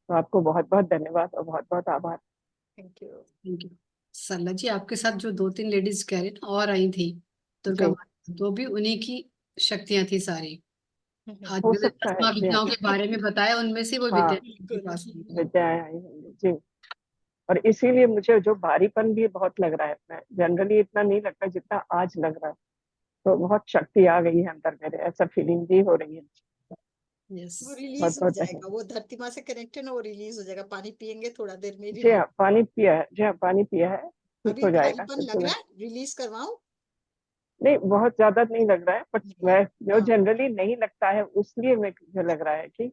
तो आपको बहुत बहुत धन्यवाद और बहुत बहुत आभार। Thank you. Thank you. Sarla ji, आपके साथ जो 2-3 लेडीज कह रही ना और आई थी दुर्गा जी, माँ, तो भी उन्हीं की शक्तियां थी सारी। आज हो मैंने सकता है 10 जी। विद्याओं के बारे में बताया, उनमें से वो हाँ, विद्या के बिल्कुल। पास आई। विद्याएं आई होंगी जी। और इसीलिए मुझे जो भारीपन भी बहुत लग रहा है, मैं जनरली इतना नहीं लगता जितना आज लग रहा है। तो बहुत शक्ति आ गई है अंदर मेरे, ऐसा फीलिंग भी हो रही है। यस। वो रिलीज बहुत हो बहुत जाएगा, धन्यवाद। वो धरती माँ से कनेक्ट है ना, वो रिलीज हो जाएगा। पानी पियेंगे थोड़ा देर में जी रिलीज। हाँ, पानी पिया है, जी हाँ, पानी पिया है, ठीक अभी हो जाएगा भारीपन फिर लग रहा तुरंत। है, रिलीज करवाऊं? नहीं, बहुत ज्यादा नहीं लग रहा है, बट नहीं। मैं जो हाँ, जनरली नहीं लगता है उसलिए मुझे लग रहा है कि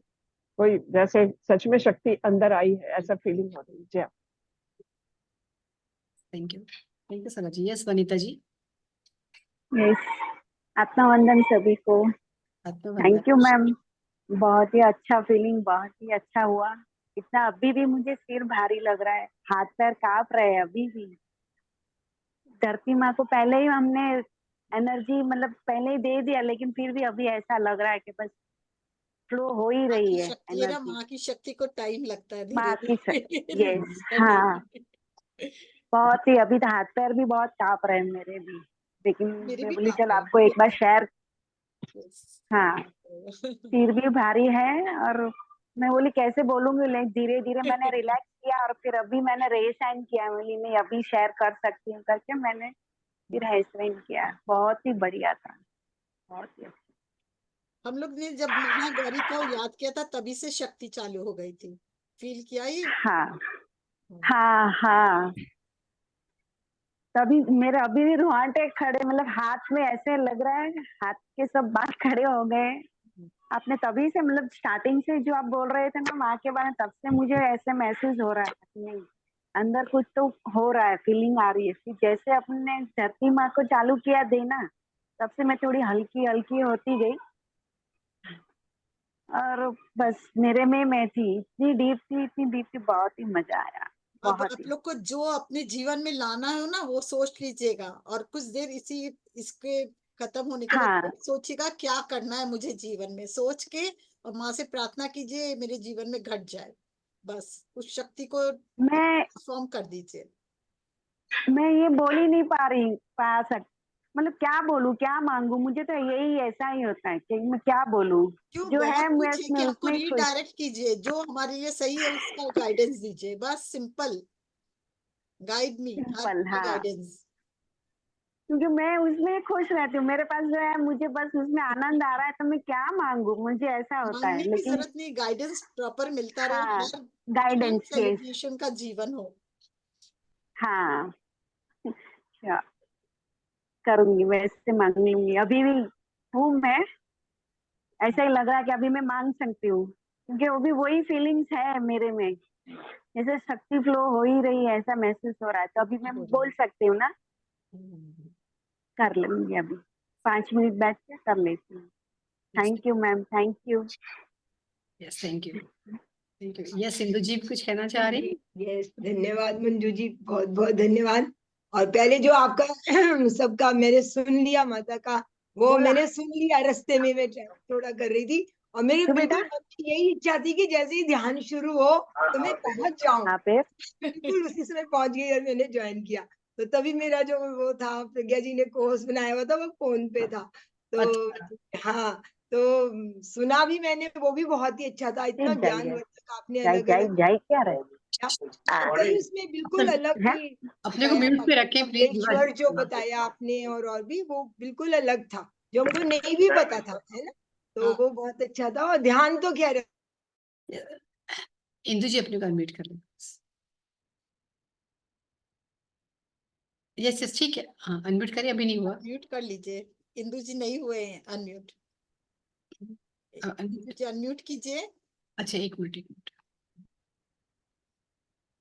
कोई जैसे सच में शक्ति अंदर आई है, ऐसा फीलिंग हो रही है। जी हाँ। Thank you Sarla ji. Yes Vanita ji. Yes, आत्मवंदन सभी को। आत्मवंदन। Thank you ma'am. बहुत ही अच्छा फीलिंग, बहुत ही अच्छा हुआ। इतना अभी भी मुझे सिर भारी लग रहा है, हाथ पैर कांप रहे हैं अभी भी। धरती माँ को पहले ही हमने एनर्जी मतलब पहले ही दे दिया, लेकिन फिर भी अभी ऐसा लग रहा है कि बस फ्लो हो ही माँ रही की है शक्ति है ना, एनर्जी। माँ की शक्ति को टाइम लगता है धीरे माँ की धीरे यस, रिलीज करने हाँ। में। बहुत ही अभी तो हाथ पैर भी बहुत कांप रहे हैं मेरे भी, लेकिन मेरे मैं भी बोली कांप चल रहे आपको एक बार शेयर। हैं। हाँ, सिर भी भारी है, और मैं बोली कैसे बोलूंगी, लेकिन धीरे धीरे मैंने रिलैक्स किया, और फिर अभी मैंने रेस साइन किया। बोली नहीं, अभी शेयर कर सकती हूँ करके मैंने फिर हेयर किया। बहुत ही बढ़िया था, बहुत ही अच्छा। हम लोग ने जब माँ गौरी को याद किया था तभी से शक्ति चालू हो गई थी, फील किया ये। हाँ हाँ हाँ, तभी मेरे अभी भी रुआंटे खड़े, मतलब हाथ में ऐसे लग रहा है, हाथ के सब बाल खड़े हो गए। आपने तभी से मतलब स्टार्टिंग से जो आप बोल रहे थे ना माँ के बारे में, तब से मुझे ऐसे महसूस हो रहा है कि नहीं, अंदर कुछ तो हो रहा है, फीलिंग आ रही है। फिर जैसे अपने धरती माँ को चालू किया देना, तब से मैं थोड़ी हल्की हल्की होती गई, और बस मेरे में मैं थी, इतनी डीप थी, इतनी डीप थी, बहुत ही मजा आया, अब बहुत आप ही। लोग को जो अपने जीवन में लाना है ना, वो सोच लीजिएगा, और कुछ देर इसके खत्म होने के बाद हाँ, सोचिएगा क्या करना है मुझे जीवन में, सोच के और माँ से प्रार्थना कीजिए मेरे जीवन में घट जाए। बस उस शक्ति को मैं ट्रांसफॉर्म कर दीजिए। मैं ये बोल ही नहीं पा सक मतलब क्या बोलूं, क्या मांगू, मुझे तो यही ऐसा ही होता है कि मैं क्या बोलूं। क्यों, जो है बहुत कुछ है मैं कि आपको उसमें खुश। रीडायरेक्ट कीजिए, जो हमारे लिए सही है उसका गाइडेंस दीजिए, बस सिंपल। गाइड मी, हर सिंपल, हाँ, गाइडेंस। क्योंकि मैं उसमें खुश रहती हूँ। मेरे पास जो है, मुझे बस उसमें आनंद आ रहा है, तो मैं क्या मांगू, मुझे ऐसा होता है। मांगने की लेकिन जरूरत नहीं, गाइडेंस प्रॉपर मिलता रहे, हाँ, हर क्षण गाइडेंस के, सेलिब्रेशन का जीवन हो। हाँ, अच्छा, करूंगी, वैसे मांगूंगी। अभी भी हूँ मैं, ऐसा ही लग रहा है कि अभी मैं मांग सकती हूँ, क्योंकि वो भी वही फीलिंग्स है मेरे में, जैसे शक्ति फ्लो हो ही रही है, ऐसा महसूस हो रहा है। तो अभी मैं हो रही बोल सकती हूँ ना, है। कर लूंगी अभी, 5 मिनट बैठ के कर लेती हूँ। Thank you ma'am, thank you. Yes, thank you. Yes, Sindhu ji कुछ कहना चाह रही? यस, धन्यवाद मंजू जी, बहुत बहुत धन्यवाद। और पहले जो आपका सबका मैंने सुन लिया, माता का वो बोला मैंने सुन लिया, रास्ते में मैं थोड़ा कर रही थी, और मेरे क्यों बेटा, बिल्कुल मन में यही इच्छा थी कि जैसे ही ध्यान शुरू हो तो मैं पहुंच जाऊं। हाँ पे बिल्कुल उसी समय पहुंच गई और मैंने ज्वाइन किया। तो तभी मेरा जो वो था, प्रज्ञा जी ने कोर्स बनाया हुआ था, वो फोन पे था। तो अच्छा। हाँ, तो सुना भी मैंने, वो भी बहुत ही अच्छा था, इतना जाइए ज्ञानवर्धक आपने जाई अलग जाई अलग जाई क्या रहे। क्या कुछ वाकई उसमें बिल्कुल अलग हाँ, ही अपने को म्यूट पे रखें प्लीज कमलेश्वर जो बताया आपने और भी वो बिल्कुल अलग था, जो मुझे नहीं भी पता था, है ना। तो हाँ। वो बहुत अच्छा था। और ध्यान तो खैर इंदु जी अपने को अनम्यूट कर लो। यस यस ठीक है, हाँ अनम्यूट करिए, अभी नहीं हुआ। म्यूट कर लीजिए, इंदु जी नहीं हुए हैं अनम्यूट। इंदु जी अनम्यूट कीजिए। अच्छा एक मिनट,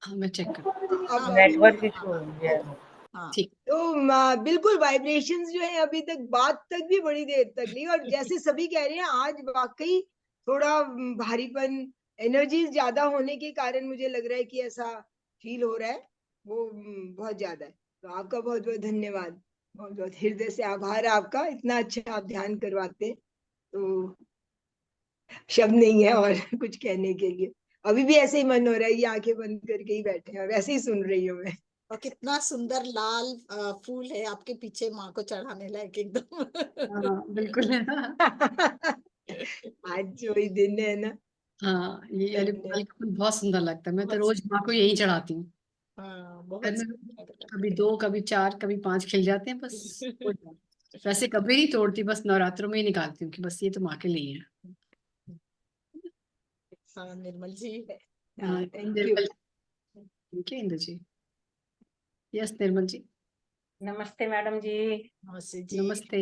हाँ मैं चेक कर, हाँ, नेटवर्क हाँ, इशू हाँ, ठीक। तो बिल्कुल वाइब्रेशंस जो है अभी तक बात तक भी बड़ी देर तक ली। और जैसे सभी कह रहे हैं आज वाकई थोड़ा भारीपन, एनर्जी ज्यादा होने के कारण मुझे लग रहा है कि ऐसा फील हो रहा है, वो बहुत ज्यादा है। तो आपका बहुत बहुत धन्यवाद, बहुत बहुत हृदय से आभार आपका, इतना अच्छा आप ध्यान करवाते, तो शब्द नहीं है और कुछ कहने के लिए। अभी भी ऐसे ही मन हो रहा है, ये आंखें बंद करके ही बैठे हैं और ऐसे ही सुन रही हूँ मैं। और कितना सुंदर लाल फूल है आपके पीछे, माँ को चढ़ाने लायक एकदम। हाँ बिल्कुल आज वही दिन है ना। हाँ ये वाले धन्यवाद। फल का फूल बहुत सुंदर लगता है, मैं तो बहुत रोज माँ को यही चढ़ाती हूँ। हाँ, घर बहुत में सुंदर लग रहा कभी 2 कभी 4 कभी 5 खिल जाते हैं बस, हो जाता है। वैसे कभी नहीं तोड़ती, बस नवरात्रों में ही निकालती हूँ कि बस ये तो माँ के लिए है। है। हाँ, निर्मल जी। हाँ thank you. Nirmal, thank you Indu ji. Yes Nirmal ji, नमस्ते मैडम जी। नमस्ते जी। नमस्ते।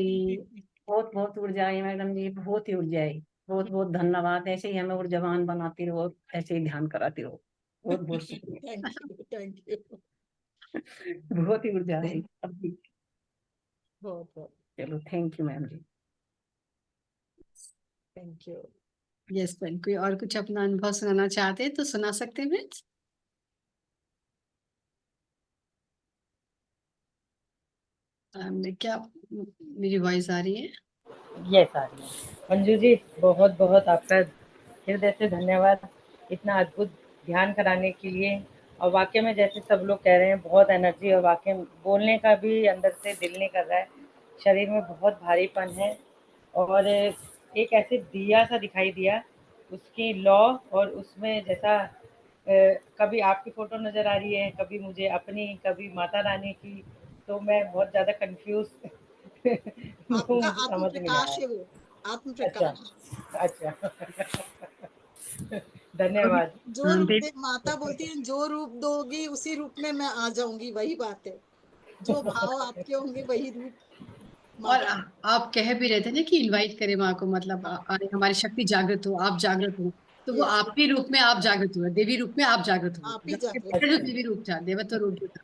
बहुत बहुत ऊर्जा है मैडम जी, बहुत ही ऊर्जा है। बहुत बहुत धन्यवाद, ऐसे ही हमें ऊर्जावान बनाती रहो, ऐसे ही ध्यान कराती रहो। बहुत बहुत शुक्रिया। Thank you, thank you. बहुत ही ऊर्जा है अभी। बहुत बहुत चलो thank you ma'am ji. Thank you. Yes friend, कोई और कुछ अपना अनुभव सुनाना चाहते हैं तो सुना सकते हैं फ्रेंड्स। हमने क्या, मेरी वॉइस आ रही है? यस आ रही है। मंजू जी बहुत बहुत आपका हृदय से धन्यवाद, इतना अद्भुत ध्यान कराने के लिए। और वाकई में जैसे सब लोग कह रहे हैं बहुत एनर्जी, और वाकई में बोलने का भी अंदर से दिल नहीं कर रहा है, शरीर में बहुत भारीपन है। और एक ऐसे दिया सा दिखाई दिया, उसकी लौ, और उसमें जैसा कभी आपकी फोटो नज़र आ रही है, कभी मुझे अपनी, कभी माता रानी की। तो मैं बहुत ज़्यादा कंफ्यूज आपका मुझे आत्म समझ नहीं आ रहा प्रकाश है। है वो, आत्म अच्छा, प्रकाश। अच्छा अभी धन्यवाद। जो हाँ, रूप देव, में माता बोलती है, जो रूप दोगी उसी रूप में मैं आ जाऊंगी, वही बात है। जो भाव आपके होंगे वही रूप और माता। आप कह भी रहे थे ना कि इनवाइट करें माँ को, मतलब हमारी शक्ति जागृत हो, आप जागृत हो, तो वो यस, आपके रूप में आप जागृत हुए, देवी रूप में आप जागृत हुए, आप ही जब आपके जागृत पहले जो हुए। देवी रूप था, देवत्व रूप जो था,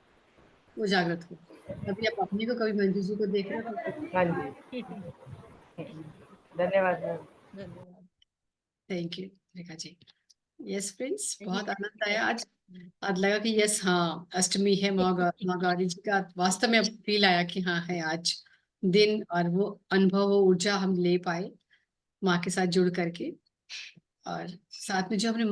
वो जागृत हुआ। कभी आप अपनी को, कभी मंजू जी को देख रहे हो। हाँ जी, धन्यवाद मैम। धन्यवाद। Thank you Rekha ji. Yes friends, नहीं, बहुत आनंद आया आज। आज लगा कि यस हाँ अष्टमी है, माँ गौरी जी का वास्तव में अब फील आया कि हाँ है आज दिन, और वो अनुभव, वो ऊर्जा हम ले पाए माँ के साथ जुड़ करके। और साथ में जो हमने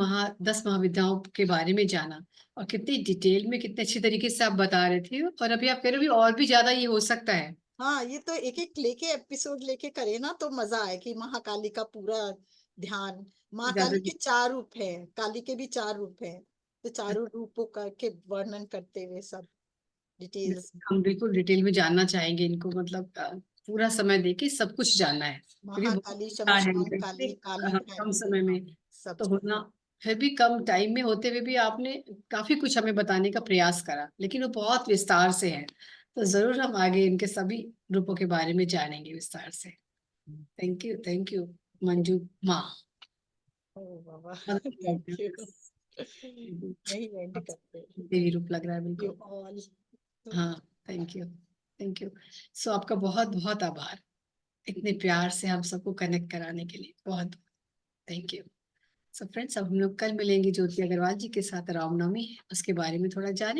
10 महाविद्याओं के बारे में जाना, और कितनी डिटेल में, कितने अच्छी तरीके से आप बता रहे थे, और अभी आप कह रहे हो भी और भी ज्यादा ये हो सकता है। हाँ, ये तो एक एक लेके एपिसोड लेके करे ना तो मजा आए कि महाकाली का पूरा ध्यान। माँ ज्यादा काली के 4 रूप हैं, काली के भी 4 रूप हैं, तो चारों रूपों का के वर्णन करते हुए सब डिटेल्स। हम बिल्कुल डिटेल में जानना चाहेंगे इनको, मतलब पूरा समय देके सब कुछ जानना है, क्योंकि बहुत महाकाली, विस्तार है शमशान इनका, काली, इतने काली कम भैरवी, समय में सब तो सब। होना। फिर भी कम टाइम में होते हुए भी आपने काफी कुछ हमें बताने का प्रयास करा, लेकिन वो बहुत विस्तार से है, तो जरूर हम आगे इनके सभी रूपों के बारे में जानेंगे विस्तार से। थैंक यू मंजू माँ। ओ बाबा, थैंक यू। यही एंड करते। देवी रूप लग रहा है यू बिल्कुल। ऑल। हाँ थैंक यू। सो आपका बहुत बहुत आभार, इतने प्यार से हम सबको कनेक्ट कराने के लिए, बहुत थैंक यू। सो फ्रेंड्स, अब हम लोग कल मिलेंगे ज्योति अग्रवाल जी के साथ, रामनवमी है उसके बारे में थोड़ा जानेंगे।